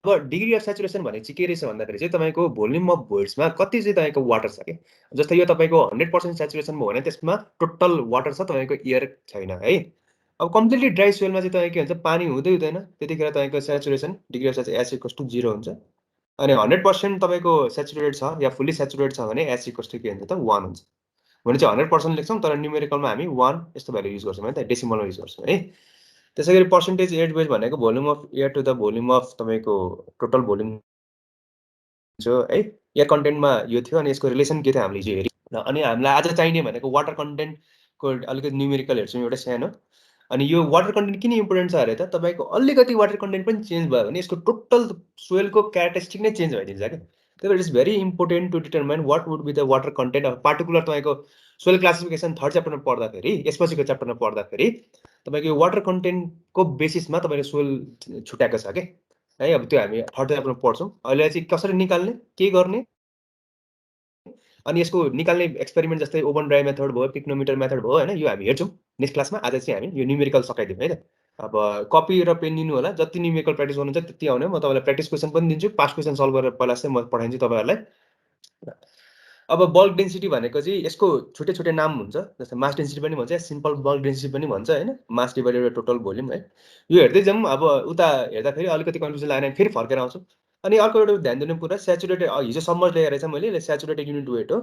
अब degree of saturation भनेको चाहिँ के रहेछ भन्दाखेरि चाहिँ तपाईँको भोल्युम अफ भोइड्समा कति चाहिँ तपाईँको वाटर छ कि जस्तै यो तपाईँको 100% सेचुरेसन भयो भने त्यसमा टोटल वाटर छ तपाईँको एयर छैन है। अब कम्प्लिटली ड्राई सोइलमा चाहिँ तपाईँ के हुन्छ पानी हुँदैन त्यतिखेर तपाईँको saturation degree of S equals to 0 हुन्छ अनि 100% तपाईँको सेचुरेटेड छ या फुल्ली सेचुरेटेड छ भने एस इक्वल्स टु के हुन्छ त 1 हुन्छ भने चाहिँ 100% लेख्छौँ तर न्युमेरिकलमा हामी 1 यस्तो भ्यालु युज गर्छौँ है त डेसिमलमा युज गर्छौँ है। त्यसै गरी पर्सेन्टेज एयर वेज भनेको volume of air to the volume of तपाईँको टोटल भोल्युम जो है एयर कन्टेन्टमा यो थियो अनि यसको रिलेसन के थियो हामीले हिजो हेऱ्यौँ अनि हामीलाई आज चाहिने भनेको वाटर कन्टेन्टको अलिकति न्युमेरिकल हेर्छौँ एउटा सानो अनि यो वाटर कन्टेन्ट किन इम्पोर्टेन्ट छ अरे त तपाईँको अलिकति वाटर कन्टेन्ट पनि चेन्ज भयो भने यसको टोटल सोइलको क्यारेक्टरिस्टिक नै चेन्ज भइदिन्छ क्या त्यही भएर it's very important to determine what would be the water content of particular तपाईँको सोइल क्लासिफिकेसन 3rd च्याप्टरमा पढ्दाखेरि यसपछिको च्याप्टरमा पढ्दाखेरि तपाईँको यो वाटर कन्टेन्टको बेसिसमा तपाईँले सोइल छुट्याएको छ क्या है। अब त्यो हामी 3rd च्याप्टरमा पढ्छौँ अहिले चाहिँ कसरी निकाल्ने के गर्ने अनि यसको निकाल्ने एक्सपेरिमेन्ट जस्तै ओपन ड्राई मेथड भयो पिक्नोमिटर मेथड भयो होइन यो हामी हेर्छौँ नेक्स्ट क्लासमा। आज चाहिँ हामी यो न्युमेरिकल सकाइदिउँ है त। अब कपी र पेन लिनु होला जति न्युमेरिकल प्र्याक्टिस गर्नुहुन्छ त्यति आउने म तपाईँलाई प्र्याक्टिस क्वेसन पनि दिन्छु पास्ट क्वेसन सल्भ गरेर पहिला चाहिँ म पठाइदिन्छु तपाईँहरूलाई। अब बल्क डेन्सिटी भनेको चाहिँ यसको छुट्टै छुट्टै नाम हुन्छ जस्तै मास डेन्सिटी पनि भन्छ सिम्पल बल्क डेन्सिटी पनि भन्छ होइन मास डिभाइडेड बाइ टोटल भोल्युम है। यो हेर्दै जाउँ अब उता हेर्दाखेरि अलिकति कन्फ्युजन लागेन फेरि फर्केर आउँछु। अनि अर्को एउटा ध्यान दिनु कुरा सेचुरेटेड हिजो सम्म लिएर रहेछ मैले सेचुरेटेड युनिट वेट हो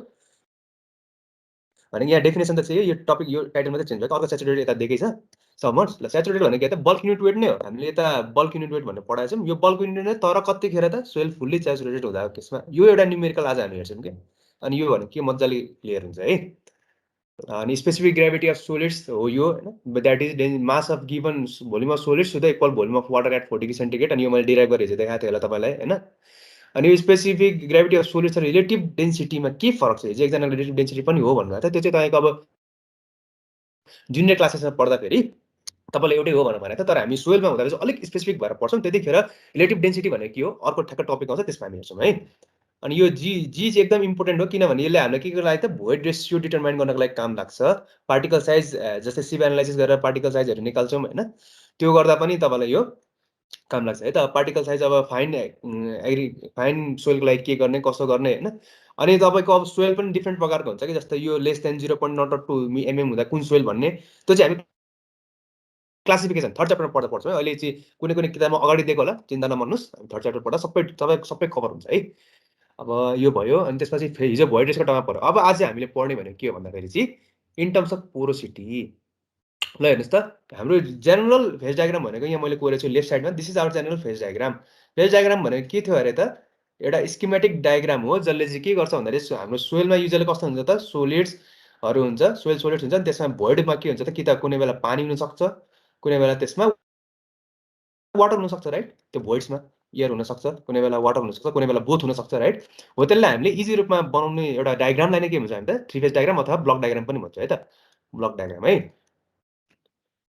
भने यहाँ डेफिनेसन त चाहिँ यो टपिक यो टाइटल मात्रै चेन्ज भयो अर्को सेचुरेटेड यता दिएकै छ समर्स ल सेचुरेटेड भनेको यता बल्क युनिट वेट नै हो हामीले यता बल्क युनिट वेट भनेर पढाएको छौँ यो बल्क युनिट नै तर कतिखेर त सोइल फुल्ली सेचुरेटेड हुँदाको केसमा यो एउटा न्युमेरिकल आज हामी हेर्छौँ कि अनि यो भनेको के मजाले क्लियर हुन्छ है। अनि स्पेसिफिक ग्रेभिटी अफ सोलिड्स हो यो होइन that is mass of given volume of solids to the equal volume of water at 40 centigrade अनि यो मैले डिराइभ गरेर देखाएको थिएँ होला तपाईँलाई होइन। अनि यो स्पेसिफिक ग्रेभिटी अफ सोलिड्स र रिलेटिभ डेन्सिटीमा के फरक छ हिजो एकजनाको रिलेटिभ डेन्सिटी पनि हो भन्नुभएको थियो त्यो चाहिँ तपाईँको अब जुनियर क्लासेसमा पढ्दाखेरि तपाईँलाई एउटै हो भनेर भनेको थियो तर हामी सोइलमा हुँदा चाहिँ अलिक स्पेसिफिक भएर पढ्छौँ त्यतिखेर रिलेटिभ डेन्सिटी भनेको के हो अर्को ठ्याक्क टपिक आउँछ त्यसमा हामी हेर्छौँ है। अनि यो जी चाहिँ एकदम इम्पोर्टेन्ट हो किनभने यसले हामीलाई के लागि त भोइड रेसियो डिटर्माइन गर्नको लागि काम लाग्छ पार्टिकल साइज जस्तै सिप एनालाइसिस गरेर पार्टिकल साइजहरू निकाल्छौँ होइन त्यो गर्दा पनि तपाईँलाई यो काम लाग्छ है त। पार्टिकल साइज अब फाइन सोइलको लागि के गर्ने कसो गर्ने होइन अनि तपाईँको अब सोइल पनि डिफ्रेन्ट प्रकारको हुन्छ कि जस्तै यो लेस देन 0.02 mm हुँदा कुन सोइल भन्ने त्यो चाहिँ हामी क्लासिफिकेसन 3rd च्याप्टरमा पढ्दा पढ्छौँ है। अहिले चाहिँ कुनै कुनै किताबमा अगाडि दिएको होला चिन्ता नमान्नुहोस् 3rd च्याप्टर पढ्दा सबै कभर हुन्छ है। अब यो भयो अनि त्यसपछि हिजो भोइड रेसको टर्ममा पऱ्यो अब आज हामीले पढ्ने भनेको के हो भन्दाखेरि चाहिँ इन टर्म्स अफ पोरोसिटी ल हेर्नुहोस् त हाम्रो जेनरल फेज डायग्राम भनेको यहाँ मैले कोरेको छु लेफ्ट साइडमा this is our general phase diagram. Phase diagram भनेको के थियो अरे त एउटा स्किमेटिक डायग्राम हो जसले चाहिँ के गर्छ भन्दाखेरि हाम्रो सोइलमा युजली कस्तो हुन्छ त सोलिड्सहरू हुन्छ सोइल सोलिड्स हुन्छ त्यसमा भोइडमा के हुन्छ त कि त कुनै बेला पानी हुनसक्छ कुनै बेला त्यसमा वाटर हुनसक्छ राइट त्यो भोइड्समा एयर हुनसक्छ कुनै बेला वाटर हुनसक्छ कुनै बेला बोथ हुनसक्छ राइट हो त्यसलाई हामीले इजी रूपमा बनाउने एउटा डायग्रामलाई नै के भन्छ हामी त 3 फेज डायग्राम अथवा ब्लक डायग्राम पनि भन्छ है त ब्लक डायग्राम है।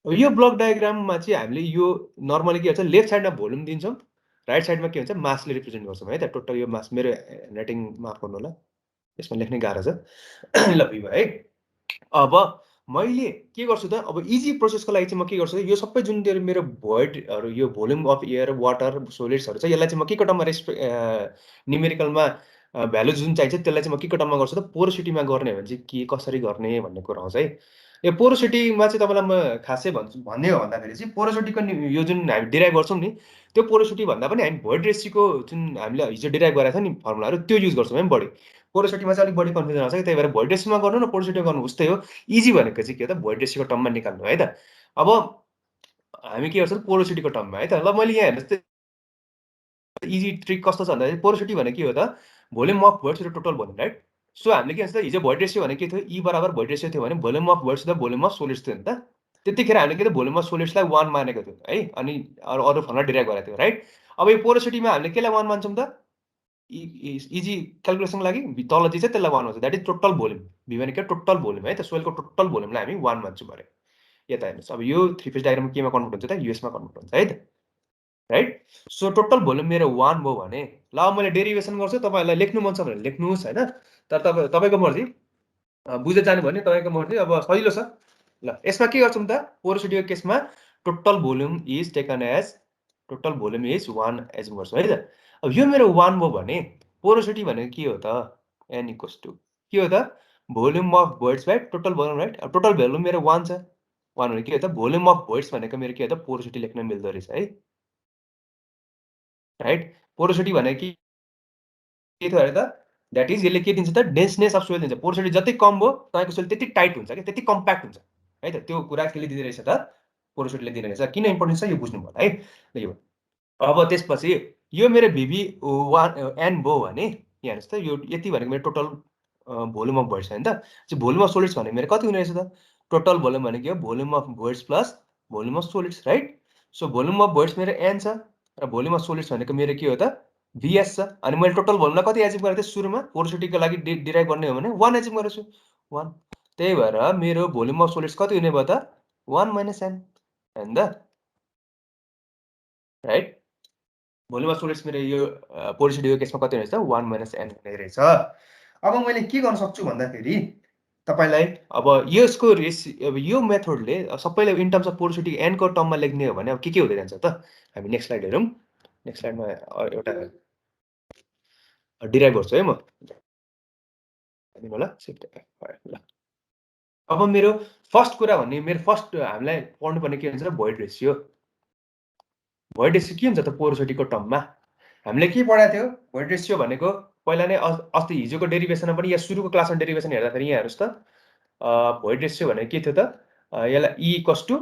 यो ब्लक डायग्राममा चाहिँ हामीले यो नर्मली के हुन्छ लेफ्ट साइडमा भोल्युम दिन्छौँ राइट साइडमा के हुन्छ मासले रिप्रेजेन्ट गर्छौँ है त टोटल यो मास मेरो ह्यान्डराइटिङ माफ गर्नु होला यसमा लेख्नै गाह्रो छ ल भयो है। अब मैले के गर्छु त अब इजी प्रोसेसको लागि चाहिँ म के गर्छु यो सबै जुन मेरो भोइडहरू यो भोल्युम अफ एयर वाटर सोलिड्सहरू छ यसलाई चाहिँ म के टर्ममा न्युमेरिकलमा भ्यालु जुन चाहिन्छ त्यसलाई चाहिँ म के टर्ममा गर्छु त पोरोसिटीमा गर्ने हो भने चाहिँ के कसरी गर्ने भन्ने कुरा आउँछ है। यो पोरोसिटीमा चाहिँ तपाईँलाई म खासै भन्ने हो भन्दाखेरि चाहिँ पोरोसिटीको यो जुन हामी डिराइभ गर्छौँ नि त्यो पोरोसिटी भन्दा पनि हामी भोइड रेसीको जुन हामीले हिजो डिराइभ गरेको छ नि फर्मुलाहरू त्यो युज गर्छौँ है बढी पोरोसिटीमा चाहिँ अलिक बढी कन्फ्युजन आउँछ त्यही भएर भोइड रेसीमा गर्नु न पोरोसिटीमा गर्नु उस्तै हो इजी भनेको चाहिँ के हो त भोइड रेसीको टर्ममा निकाल्नु है त। अब हामी के गर्छौँ पोरोसिटीको टर्ममा है त ल मैले यहाँ हेर्नुहोस् इजी ट्रिक कस्तो छ भन्दाखेरि पोरोसिटी भनेको के हो त भोल्युम अफ भोइड्स र टोटल भोल्युम राइट। सो हामीले के भन्छ त हिजो भोइड रेसियो भनेको के थियो ई बराबर भोइड रेसियो थियो भने भोल्युम अफ भोइड्स र भोल्युम अफ सोलिड्स थियो नि त त्यतिखेर हामीले के त भोल्युम अफ सोलिड्सलाई 1 मानेको थियो है अनि अरू फर्मुला डिराइभ गरेको थियो राइट। अब यो पोरोसिटीमा हामीले केलाई 1 मान्छौँ त इजी क्यालकुलेसनको लागि तल चाहिँ त्यसलाई 1 मान्छौँ द्याट इज टोटल भोल्युम भी भनेको टोटल भोल्युम है त सोइलको टोटल भोल्युमलाई हामी 1 मान्छौँ अरे यता हेर्नुहोस् अब यो 3 फेज डायग्राम केमा कन्भर्ट हुन्छ त युएसमा कन्भर्ट हुन्छ है त राइट। सो टोटल भोल्युम मेरो 1 भयो भने ल अब मैले डेरिभेसन गर्छु तपाईँहरूलाई लेख्नु मन छ भने लेख्नुहोस् होइन तर तपाईँको मर्जी बुझेर जानु भने तपाईँको मर्जी अब सजिलो छ ल यसमा के गर्छौँ त पोरोसिटीको केसमा total volume is taken as total volume is 1 assume गर्छु है त। अब यो मेरो 1 भयो भने पोरोसिटी भनेको के हो त? n इक्वल्स टु के हो त? Volume of voids by total volume, right? अब टोटल भोल्युम मेरो 1 छ। 1 भनेको के हो त? भोल्युम अफ भोइड्स भनेको मेरो के हो त? पोरोसिटी लेख्न मिल्दो रहेछ है, राइट? पोरोसिटी भनेको के थियो अरे त? द्याट इज यसले के दिन्छ त? डेन्सनेस अफ सोइल दिन्छ। पोरोसिटी जति कम भयो तपाईँको सोइल त्यति टाइट हुन्छ कि त्यति कम्प्याक्ट हुन्छ है त। त्यो कुरा केले दिँदो रहेछ त? पोरोसिटीले दिने रहेछ। किन इम्पोर्टेन्ट छ यो बुझ्नु पर्ला है। यो अब त्यसपछि यो मेरो भिभी 1 n भयो भने यहाँ हेर्नुहोस् त, यो यति भनेको मेरो टोटल भोल्युम अफ भोइड्स होइन त। भोल्युम अफ सोलिड्स भनेको मेरो कति हुने रहेछ त? टोटल भोल्युम भनेको के हो? Volume of voids plus volume of solids, right? So volume of voids मेरो n छ र भोल्युम अफ सोलिड्स भनेको मेरो के हो त? VS छ। अनि मैले टोटल भोल्युमलाई कति एचिभ गरेको थिएँ सुरुमा? पोरोसिटीको लागि डिराइभ गर्ने हो भने 1 एचिभ गरेको छु, 1। त्यही भएर मेरो भोल्युम अफ सोलिड्स कति हुने भयो त? 1 - n होइन त, राइट? भोल्युम अफ सोलिड्स मेरो यो पोरोसिटीको केसमा कति रहेछ? 1 - n हुने रहेछ। अब मैले के गर्न सक्छु भन्दाखेरि तपाईँलाई अब यसको अब यो मेथडले सबैले in terms of porosity n को टर्ममा लेख्ने हो भने अब के हुँदै जान्छ त? हामी नेक्स्ट स्लाइड हेरौँ। नेक्स्ट स्लाइडमा एउटा डिराइभ गर्छु है म। ल ल अब मेरो फर्स्ट कुरा भन्ने मेरो फर्स्ट हामीलाई पढ्नुपर्ने के हुन्छ? Void ratio. भोइड रेसियो के हुन्छ त पोरोसिटीको टर्ममा? हामीले के पढाएको थियो? भोइड रेसियो भनेको पहिला नै अस्ति हिजोको डेरिभेसनमा पनि या सुरुको क्लासमा डेरिभेसन हेर्दाखेरि यहाँ हेर्नुहोस् त, भोइड रेसियो भनेको के थियो त? यसलाई E equals to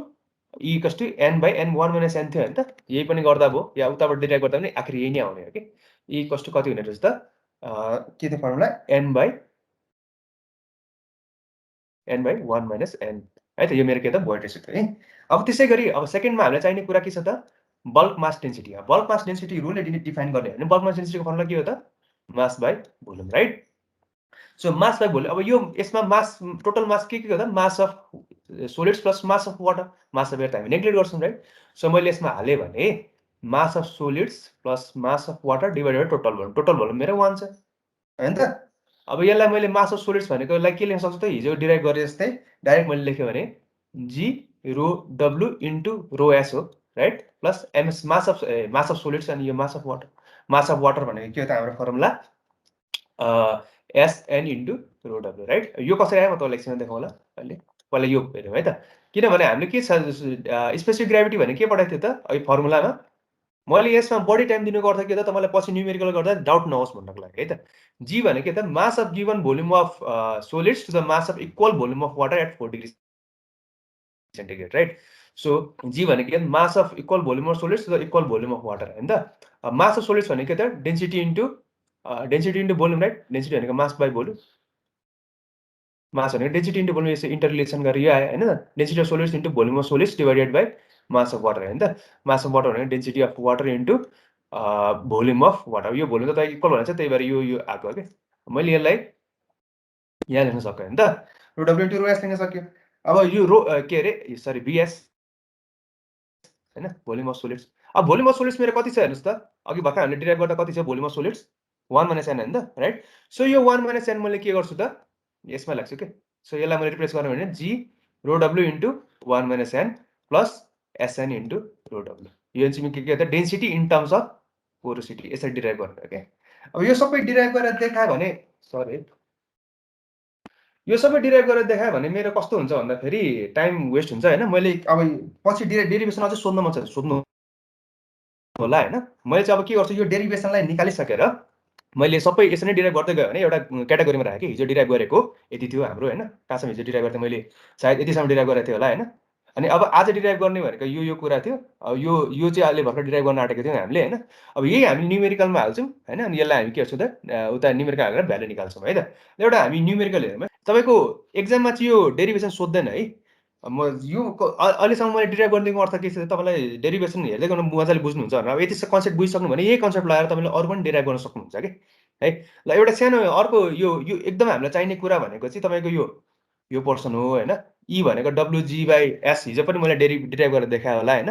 n/n 1 - n थियो होइन त। यही पनि गर्दा भयो या उताबाट डिराइभ गर्दा पनि आखिर यही नै आउने हो कि। E इक्वल्स टु कति हुने रहेछ त? के थियो फर्मुला? n/1 - n है त। यो मेरो के त? भोइड रेसियो थियो है। अब त्यसै गरी अब सेकेन्डमा हामीलाई चाहिने कुरा के छ त? Bulk mass density. Bulk mass density रुलले डिफाइन गर्ने हो भने बल्क मास डेन्सिटीको फर्मुला के हो त? मास by volume, right? So mass by volume. अब यो यसमा मास टोटल मास के हो त? Mass of solids plus mass of water. Mass of air त हामी नेग्लेक्ट गर्छौँ, राइट? सो मैले यसमा हालेँ भने मास of solids plus mass of water divided by total volume. Total volume मेरो 1 छ होइन त। अब यसलाई मैले मास अफ सोलिड्स भनेकोलाई के लेख्न सक्छु त? हिजो डिराइभ गरे जस्तै डाइरेक्ट मैले लेखेँ भने G rho W into rho S हो, right? Plus MS mass of solids अनि यो मास of water. Mass of water भनेको के हो त? हाम्रो formula SN into rho W, right? यो कसरी आयो म तपाईँलाई एकछिन देखाउँला अहिले। पहिला यो हेरौँ है त। किनभने हामीले के छ स्पेसिफिक ग्राभिटी भने के पढाएको थियो त अहिले फर्मुलामा? मैले यसमा बढी टाइम दिनुको अर्थ के त? तपाईँलाई पछि न्युमेरिकल गर्दा डाउट नहोस् भन्नको लागि है त। जी भनेको के त? Mass of given volume of solids to the mass of equal volume of water at 4 degree centigrade, right? So G भनेको के? Mass of equal volume of solids to the equal volume of water होइन त। Mass of solids भनेको के त? Density into volume, right? Density भनेको mass by volume. मास भनेको density into volume, यसो इन्टररिलेसन गरेर यो आयो होइन त। Density of solids into volume of solids divided by mass of water होइन त। मास अफ वाटर भनेको density of water into volume of water. यो भोल्युम त तपाईँ इक्वल भनेको छ, त्यही भएर यो आएको हो कि। मैले यसलाई यहाँ लेख्न सक्यो होइन त। रो डब्लु इन्टु रो एस लेख्न सक्यो। अब यो रो के अरे सरी बिएस होइन, भोल्युम अफ सोलिड्स। अब भोल्युम अफ सोलिड्स मेरो कति छ हेर्नुहोस् त? अघि भर्खर हामीले डिराइभ गर्दा कति छ भोल्युम अफ सोलिड्स? 1 - n होइन त, राइट? सो यो 1 - n मैले के गर्छु त? यसमा लाग्छु के। सो यसलाई मैले रिप्लेस गर्नु भने G rho W into 1 - n plus SN into rho W. यो चाहिँ के त? Density in terms of porosity. यसरी डिराइभ गर्नु क्या। अब यो सबै डिराइभ गरेर देखायो भने सरी यो सबै डिराइभ गरेर देखायो भने मेरो कस्तो हुन्छ भन्दाखेरि टाइम वेस्ट हुन्छ होइन। मैले अब पछि डेरिभेसन अझै सोध्न मन छ सोध्नु होला होइन। मैले चाहिँ अब के गर्छु, यो डेरिभेसनलाई निकालिसकेर मैले सबै यसरी नै डिराइभ गर्दै गयो भने एउटा क्याटेगोरीमा राखेँ कि हिजो डिराइभ गरेको यति थियो हाम्रो होइन। कहाँसम्म हिजो डिराइभ गर्दा मैले सायद यतिसम्म डिराइभ गरेको थिएँ होला होइन। अनि अब आज डिराइभ गर्ने भनेको यो कुरा थियो। अब यो चाहिँ अहिले भर्खर डिराइभ गर्न आँटेको थियौँ हामीले होइन। अब यही हामी न्युमेरिकलमा हाल्छौँ होइन। अनि यसलाई हामी के गर्छौँ त? उता न्युमेरिकल हालेर भ्यालु निकाल्छौँ है त। एउटा हामी न्युमेरिकल हेरौँ है। तपाईँको एक्जाममा चाहिँ यो डेरिभेसन सोध्दैन है। म यो अहिलेसम्म मैले डिराइभ गरिदिएको अर्थ के छ? तपाईँलाई डेरिभेसन हेर्दै गर्नु मजाले बुझ्नुहुन्छ भने अब यति कन्सेप्ट बुझिसक्नु भने यही कन्सेप्ट लगाएर तपाईँले अरू पनि डिराइभ गर्न सक्नुहुन्छ कि है। ल एउटा सानो अर्को यो एकदम हामीलाई चाहिने कुरा भनेको चाहिँ तपाईँको यो पोर्सन हो होइन। ई भनेको WG/S हिजो पनि मैले डिराइभ गरेर देखाएँ होला होइन।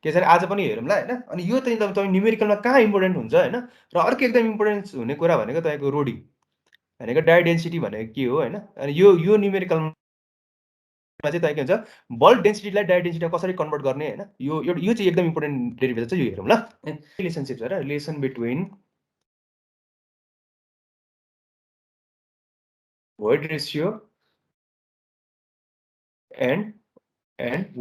त्यसरी आज पनि हेरौँला होइन। अनि यो चाहिँ तपाईँ न्युमेरिकलमा कहाँ इम्पोर्टेन्ट हुन्छ होइन। र अर्को एकदम इम्पोर्टेन्ट हुने कुरा भनेको तपाईँको रोडी भनेको डाइ डेन्सिटी भनेको के हो होइन। अनि यो न्युमेरिकलमा चाहिँ तपाईँ के हुन्छ बल्क डेन्सिटीलाई डाइरेक्ट डेन्सिटीमा कसरी कन्भर्ट गर्ने हैन यो चाहिँ एकदम इम्पोर्टेन्ट डेरिभेटिभ छ यो हेरौँ ल रिलेसनशिप छ र relation between void ratio and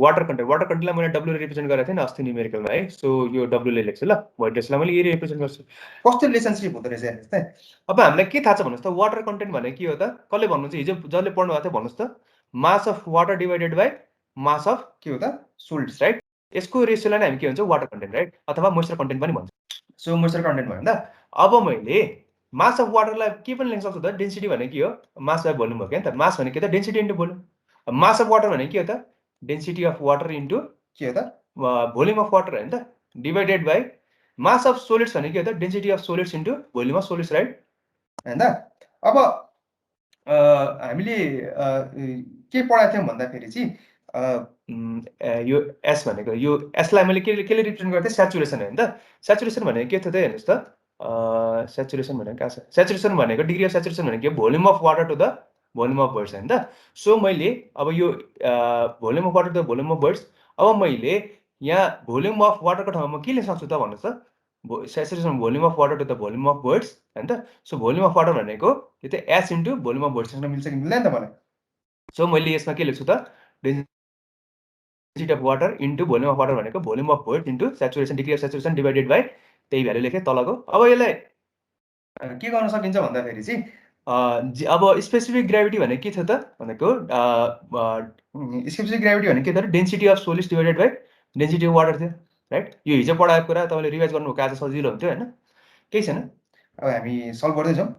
water कन्टेन्टलाई मैले W ले रिप्रेजेन्ट गरेको थिएँ नि अस्ति न्युमेरिकलमा है सो यो W ले लेख्छु ल void ratio लाई मैले यो रिप्रेजेन्ट गर्छु कस्तो रिलेसनशिप हुँदो रहेछ हेर्नुस् त अब हामीलाई के थाहा छ भन्नुस् त वाटर कन्टेन्ट भने के हो त कसले भन्नुहुन्छ हिजो जसले पढ्नु भएको थियो भन्नुस् त mass of water divided by mass of के हो त सोलिड्स राइट यसको रेशियोलाई नै हामी के भन्छ वाटर कन्टेन्ट राइट अथवा मोइस्चर कन्टेन्ट पनि भन्छ सो मोइस्चर कन्टेन्ट भन्यो नि त अब मैले मास अफ वाटरलाई के पनि लेख्न सक्छु त डेन्सिटी भने के हो मास बाइ भोल्युम हो क्या त मास भने के त density into volume mass of water भने के हो त डेन्सिटी अफ वाटर इन्टु के हो त भोल्युम अफ वाटर होइन त divided by mass of solids भने के हो त density of solids into volume of solids right होइन त अब हामीले के पढाएको थियौँ भन्दाखेरि चाहिँ यो एस भनेको यो एसलाई मैले केले रिप्रेजेन्ट गरेको थिएँ स्याचुरेसन होइन त स्याचुरेसन भनेको के थियो त हेर्नुहोस् त स्याचुरेसन भनेको कहाँ छ स्याचुरेसन भनेको डिग्री अफ स्याचुरेसन भनेको volume of water to the volume of voids होइन त सो मैले अब यो volume of water to the volume of voids अब मैले यहाँ भोल्युम अफ वाटरको ठाउँमा के लेख्न सक्छु त भन्नुहोस् त saturation volume of water to the volume of voids होइन त सो भोल्युम अफ वाटर भनेको यो त एस इन्टु भोल्युम अफ भोइड्ससँग मिल्छ कि मिल्दैन त मलाई सो मैले यसमा के लेख्छु त density of water into volume of water भनेको volume of voids into saturation degree of saturation divided by त्यही भ्यालु लेखेँ तलको अब यसलाई के गर्न सकिन्छ भन्दाखेरि चाहिँ अब स्पेसिफिक ग्राभिटी भने के थियो त भनेको स्पेसिफिक ग्राभिटी भने के थियो density of solids divided by density of water थियो राइट यो हिजो पढाएको कुरा तपाईँले रिभाइज गर्नुभएको आज सजिलो हुन्थ्यो होइन केही छैन अब हामी सल्भ गर्दैछौँ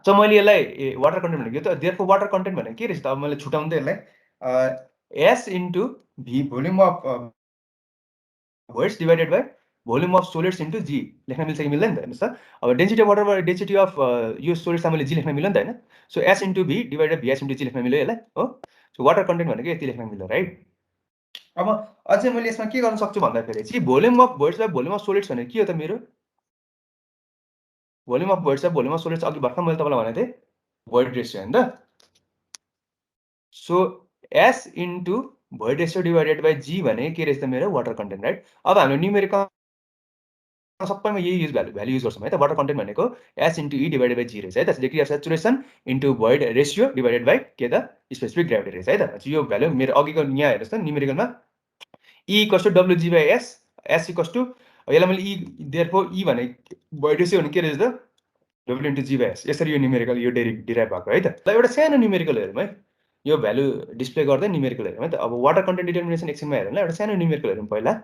सो मैले यसलाई वाटर कन्टेन्ट भनेको त देयरफोर वाटर कन्टेन्ट भनेको के रहेछ त अब मैले छुटाउँदै यसलाई S into V volume of voids divided by volume of solids into G लेख्न मिल्छ कि मिल्दैन त हेर्नुहोस् त अब density of water density of यो सोलिड्सलाई मैले जी लेख्न मिल्यो नि त होइन so S into V divided VS into G लेख्न मिल्यो यसलाई हो सो वाटर कन्टेन्ट भनेको यति लेख्न मिल्यो राइट अब अझै मैले यसमा के गर्न सक्छु भन्दाखेरि चाहिँ volume of voids by volume of solids भनेको के हो त मेरो volume of voids by volume of solids अघि भर्खर मैले तपाईँलाई भनेको थिएँ भोइड रेसियो होइन त so S into void ratio divided by G भने के रहेछ त मेरो वाटर कन्टेन्ट राइट अब हामीले न्युमेरिकल सबैमा यही भ्यालु युज गर्छौँ है त वाटर कन्टेन्ट भनेको S into e divided by G रहेछ है त degree of saturation into void ratio divided by के त स्पेसिफिक ग्राभिटी रहेछ है त यो भ्यालु मेरो अघिको यहाँ हेर्नुहोस् त न्युमेरिकलमा e equals to WG by S S equals to यसलाई मैले ई देयरफोर ई भने भोइड रेसियो भने के रहेछ त W into G by S यसरी यो न्युमेरिकल यो डिराइभ भएको है त ल एउटा सानो न्युमेरिकल हेरौँ है यो भ्यालु डिस्प्ले गर्दै न्युमेरिकल हेरौँ है त अब वाटर कन्टेन्ट डिटर्मिनेसन एकछिनमा हेरौँ ल एउटा सानो न्युमेरिकल हेरौँ पहिला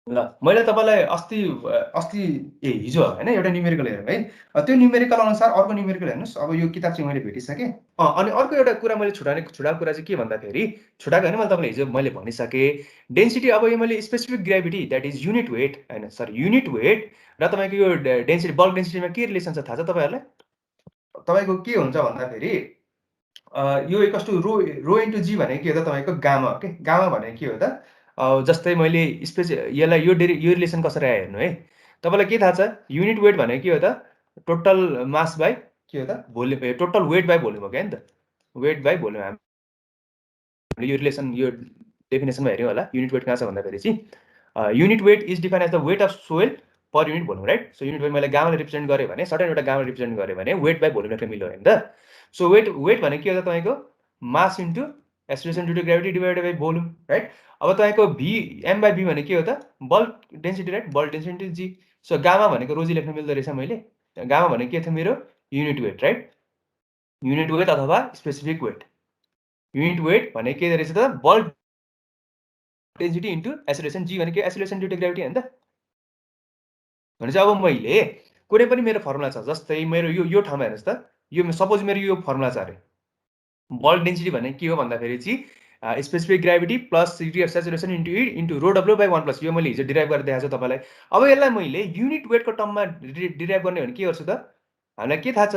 ल मैले तपाईँलाई अस्ति हिजो होइन एउटा न्युमेरिकल हेरौँ है त्यो न्युमेरिकल अनुसार अर्को न्युमेरिकल हेर्नुहोस् अब यो किताब चाहिँ मैले भेटिसकेँ अनि अर्को एउटा कुरा मैले छुटाएको कुरा चाहिँ के भन्दाखेरि छुटाएको होइन मैले तपाईँलाई हिजो मैले भनिसकेँ डेन्सिटी अब यो मैले specific gravity that is unit weight होइन सरी युनिट वेट र तपाईँको यो डेन्सिटी बल्क डेन्सिटीमा के रिलेसन छ थाहा छ तपाईँहरूलाई तपाईँको के हुन्छ भन्दाखेरि यो इक्वल्स टु रो इन्टु जी भनेको के हो त तपाईँको गामा हो कि गामा भनेको के हो त जस्तै मैले यसलाई यो रिलेसन कसरी आयो हेर्नु है तपाईँलाई के थाहा छ युनिट वेट भनेको के हो त टोटल मास बाई के हो त volume total weight by volume हो क्या नि त वेट बाई भोल्युम हामीले यो रिलेसन यो डेफिनेसनमा हेऱ्यौँ होला युनिट वेट कहाँ छ भन्दाखेरि चाहिँ unit weight is define as the weight of soil per unit volume right so unit weight मैले गामाले रिप्रेजेन्ट गरेँ भने सर्टेन एउटा गामा रिप्रेजेन्ट गरेँ भने वेट बाई भोल्युम लेख्न मिल्यो होइन त सो वेट भनेको के हो त तपाईँको mass into acceleration due to gravity divided by volume right अब तपाईँको भी एम बाई भी भने के हो त bulk density right bulk density G so gamma भनेको रोजी लेख्न मिल्दो रहेछ मैले गामा भनेको के थियो मेरो unit weight right unit weight अथवा स्पेसिफिक वेट युनिट वेट भनेको के रहेछ त bulk density into acceleration G भनेको एक्सिलरेसन ड्यु टु ग्राभिटी होइन त भनेपछि अब मैले कुनै पनि मेरो फर्मुला छ जस्तै मेरो यो ठाउँमा हेर्नुहोस् त यो सपोज मेरो यो फर्मुला छ अरे बल्क डेन्सिटी भने के हो भन्दाखेरि चाहिँ specific gravity plus degree of saturation into E into rho W by 1 plus यो मैले हिजो डिराइभ गरेर देखाएको छु तपाईँलाई अब यसलाई मैले युनिट वेटको टर्ममा डिराइभ गर्ने भने के गर्छु त हामीलाई के थाहा छ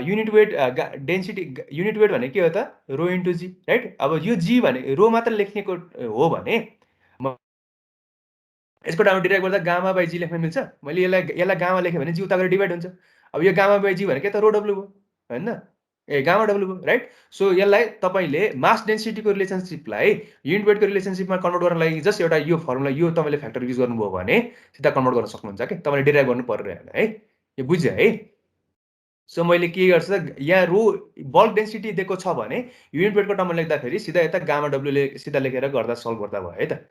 unit weight density unit weight भने के हो त रो इन्टु जी राइट अब यो जी भने रो मात्र लेख्नेको हो भने यसको ठाउँमा डिराइभ गर्दा गामा बाई जी लेख्न मिल्छ मैले यसलाई गामा लेखेँ भने जी उता गएर डिभाइड हुन्छ अब यो गामा बाई जी भनेको त रो डब्लु हो होइन गामा डब्लु राइट। सो यसलाई तपाईँले मास डेन्सिटीको रिलेसनसिपलाई युनिट वेटको रिलेसनसिपमा कन्भर्ट गर्नको लागि जस्ट एउटा यो फर्मुला यो तपाईँले फ्याक्टर युज गर्नुभयो भने सिधा कन्भर्ट गर्न सक्नुहुन्छ क्या, तपाईँले डिराइभ गर्नु पर्दैन है। यो बुझ्यो है। सो मैले के गर्छु त यहाँ रो बल्क डेन्सिटी दिएको छ भने युनिट वेटको टर्ममा लेख्दाखेरि सिधा यता गामा डब्लुले सिधा लेखेर गर्दा सल्भ गर्दा भयो है त।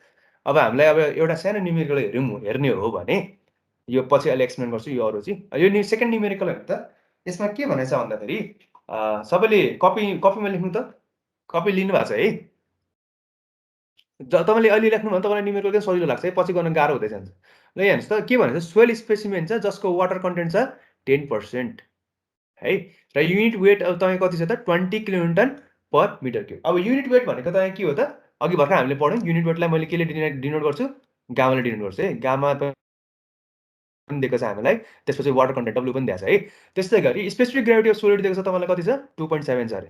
अब हामीलाई अब एउटा सानो न्युमेरिकल हेर्ने हो भने यो पछि अहिले एक्सप्लेन गर्छु यो अरू चाहिँ। यो सेकेन्ड न्युमेरिकल हेर्नु त, यसमा के भनेको छ भन्दाखेरि सबैले कपीमा लेख्नु त, कपी लिनु भएको छ है। तपाईँले अहिले लेख्नु भने तपाईँलाई न्युमेरिकल चाहिँ सजिलो लाग्छ है, पछि गर्न गाह्रो हुँदै जान्छ। ल यहाँ हेर्नुहोस् त के भनेको छ, सोइल स्पेसिमेन छ जसको वाटर कन्टेन्ट छ 10% है, र युनिट वेट अब तपाईँको कति छ त 20 किलोन्युटन पर मिटर क्युब। अब युनिट वेट भनेको तपाईँ के हो त, अघि भर्खर हामीले पढ्यौँ युनिट वेटलाई मैले केले डिनोट गर्छु, गामाले डिनोट गर्छु है। गामा पनि दिएको छ हामीलाई, त्यसपछि वाटर कन्टेन्ट डब्लु पनि दिएको छ है। त्यस्तै गरी स्पेसिफिक ग्राभिटी अफ सोलिड दिएको छ तपाईँलाई कति छ 2.7 छ अरे।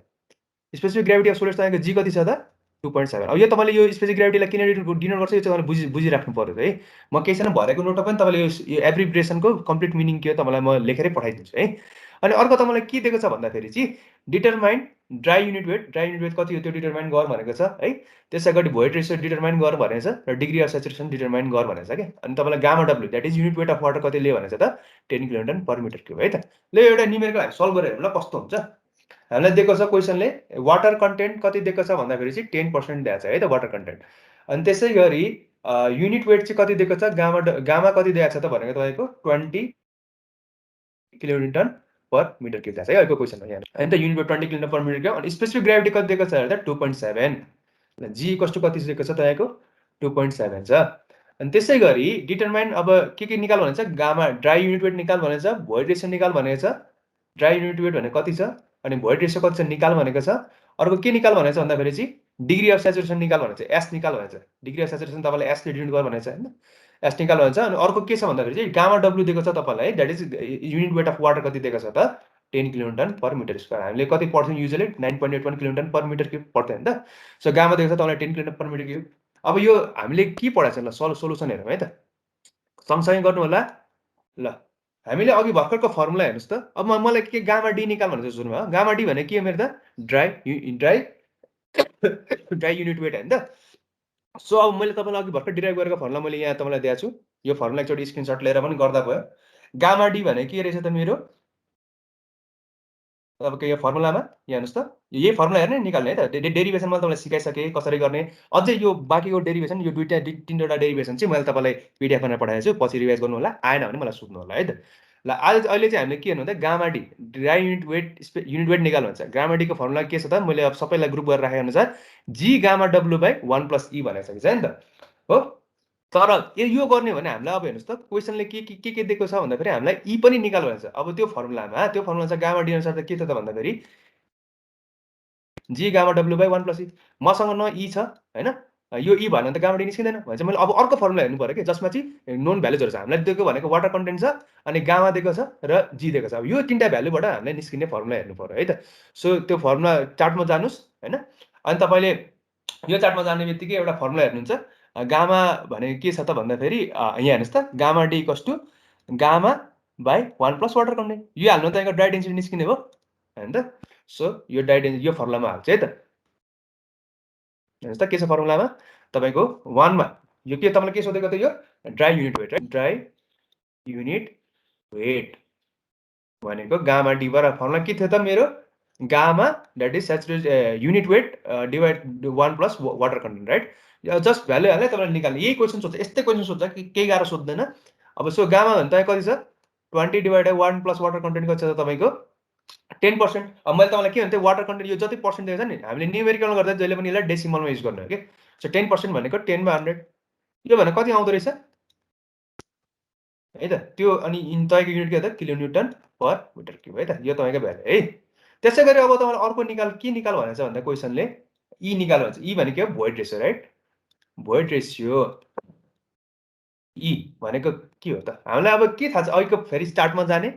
स्पेसिफिक ग्राभिटी अफ सोलिड तपाईँको जी कति छ त 2.7। अब यो तपाईँले यो स्पेसिफिक ग्राभिटीलाई किन डिनोट गर्छ यो चाहिँ तपाईँले बुझिराख्नु पर्यो है। म केही छैन भरेको नोटमा पनि तपाईँले यो एब्रिभ्रिएसनको कम्प्लिट मिनिङ के हो तपाईँलाई म लेखेरै पठाइदिन्छु है। अनि अर्को तपाईँलाई के दिएको छ भन्दाखेरि चाहिँ डिटरमाइन ड्राई युनिट वेट कति हो त्यो डिटरमाइन गर भनेको छ है। त्यसै गरी भोइड रेसियो डिटरमाइन गर भनेको छ र डिग्री अफ सेचुरेसन डिटरमाइन गर भनेको छ क्या। अनि तपाईँलाई gamma W that is unit weight of water कति लियो भनेको छ त 10 किलोन्युटन पर मिटर क्युब है त। ल एउटा न्युमेरिकल हामी सल्भ गरेर हेरौँ ल कस्तो हुन्छ। हामीलाई दिएको छ क्वेसनले वाटर कन्टेन्ट कति दिएको छ भन्दाखेरि चाहिँ 10% दिएको छ है त वाटर कन्टेन्ट। अनि त्यसै गरी युनिट वेट चाहिँ कति दिएको छ, गामा कति दिएको छ त भनेको तपाईँको 20 किलोन्युटन पर मिटर क्युब दिएको छ है अहिलेको क्वेसनमा यहाँ। अनि त unit weight 20 kilonewton per metre cube. अनि स्पेसिफिक ग्राभिटी कति दिएको छ हेर्दा 2.7। जी कस्तो कति दिएको छ तपाईँको 2.7 छ। अनि त्यसै गरी डिटरमाइन अब के निकाल भनेको छ, गामा ड्राई युनिट वेट निकाल भनेको छ, भोइड रेसियो निकाल भनेको छ। ड्राई युनिट वेट भनेको कति छ अनि भोइड रेसियो कति छ निकाल भनेको छ। अर्को के निकाल भनेको छ भन्दाखेरि चाहिँ डिग्री अफ सेचुरेसन निकाल भनेको छ, एस निकाल भनेको छ। डिग्री अफ सेचुरेसन तपाईँलाई एसले डिनोट गर भनेको छ होइन, एस निकाल भन्छ। अनि अर्को के छ भन्दाखेरि चाहिँ गामा डब्लु दिएको छ तपाईँलाई, that is unit weight of water कति दिएको छ त 10 किलोन्युटन पर मिटर स्क्वायर। हामीले कति पढ्छौँ usually 9.81 kilonewton per metre cube पढ्थ्यो होइन त। सो गामा दिएको छ तपाईँलाई 10 किलोन्युटन पर मिटर क्युब। अब यो हामीले के पढाएको छ ल सोलुसन हेरौँ है त, सँगसँगै गर्नु होला। ल हामीले अघि भर्खरको फर्मुला हेर्नुहोस् त। अब मलाई के गामा डी निकाल भनेको छ सुरुमा, गामा डी भने के हो मेरो त ड्राई युनिट वेट होइन त। सो अब मैले तपाईँलाई अघि भर्खर डिराइभ गरेको फर्मुला मैले यहाँ तपाईँलाई दिएको छु, यो फर्मुला एकचोटि स्क्रिनसट लिएर पनि गर्दा भयो। गामा डी भने के रहेछ त मेरो तपाईँको यो फर्मुलामा यहाँ हेर्नुहोस् त, यही फर्मुला हेर्ने निकाल्ने है त। डेरिभेसन मैले तपाईँलाई सिकाइसकेँ कसरी गर्ने। अझै यो बाँकीको डेरिभेसन यो तिनवटा डेरिभेसन चाहिँ मैले तपाईँलाई पिडिएफमा पठाएको छु, पछि रिभाइज गर्नु होला, आएन भने मलाई सोध्नु होला है त। ल अहिले चाहिँ हामीले के हेर्नु त, gamma D dry unit weight निकाल्नु भन्छ। गामा डीको फर्मुला के छ त, मैले अब सबैलाई ग्रुप गरेर राखे अनुसार G gamma W by 1 plus e भनेको छ नि त हो। तर यो गर्ने भने हामीलाई अब हेर्नुहोस् त क्वेसनले के दिएको छ भन्दाखेरि हामीलाई ई पनि निकाल भनेको छ। अब त्यो फर्मुला छ गामा डी अनुसार त के छ त भन्दाखेरि G gamma W by 1 plus e. मसँग न ई छ होइन, यो ई भएन भने त गामा डी निस्किँदैन भने चाहिँ मैले अब अर्को फर्मुला हेर्नु पऱ्यो कि जसमा चाहिँ नोन भ्यालुजहरू छ। हामीलाई दिएको भनेको वाटर कन्टेन्ट छ अनि गामा दिएको छ र जी दिएको छ। अब यो तिनवटा भ्यालुबाट हामीलाई निस्किने फर्मुला हेर्नु पऱ्यो है त। सो त्यो फर्मुला चार्टमा जानुहोस् होइन। अनि तपाईँले यो चार्टमा जाने बित्तिकै एउटा फर्मुला हेर्नुहुन्छ, गामा भने के छ त भन्दाखेरि यहाँ हेर्नुहोस् त, gamma D equals to gamma by 1 plus water content. यो हाल्नु तपाईँको ड्राई डेन्सिटी निस्किने भयो होइन त। सो यो ड्राई डेन्सिटी यो फर्मुलामा हाल्छ है त। हेर्नुहोस् त के छ फर्मुलामा तपाईँको 1 मा यो के तपाईँलाई के सोधेको त, यो ड्राई युनिट वेट है, ड्राई युनिट वेट भनेको गामा डी बाट फर्मुला के थियो त मेरो, gamma that is saturated unit weight divide 1 plus water content right. Just value हाल्ने तपाईँले निकाल्ने, यही क्वेसन सोध्छ, यस्तै क्वेसन सोध्छ कि केही गाह्रो सोध्दैन। अब सो गामा भने तपाईँ कति छ 20 डिभाइडेड 1 प्लस वाटर कन्टेन्ट कति छ त तपाईँको 10%। अब मैले तपाईँलाई के भन्थेँ वाटर कन्टेन्ट यो जति पर्सेन्ट दिएको छ नि हामीले न्युमेरिकल गर्दा जहिले पनि यसलाई डेसिमलमा युज गर्ने हो कि। सो 10% भनेको 10/100, यो भने कति आउँदो रहेछ है त त्यो। अनि तपाईँको युनिट के हो त किलोन्युटन पर मिटर क्युब है त, यो तपाईँको भ्यालु है। त्यसै गरी अब तपाईँलाई अर्को के निकाल भनेको छ भन्दा क्वेसनले ई निकाल भन्छ। ई भनेको के हो void ratio right, void ratio e भनेको के हो त हामीलाई अब के थाहा छ, अहिलेको फेरि चार्टमा जाने,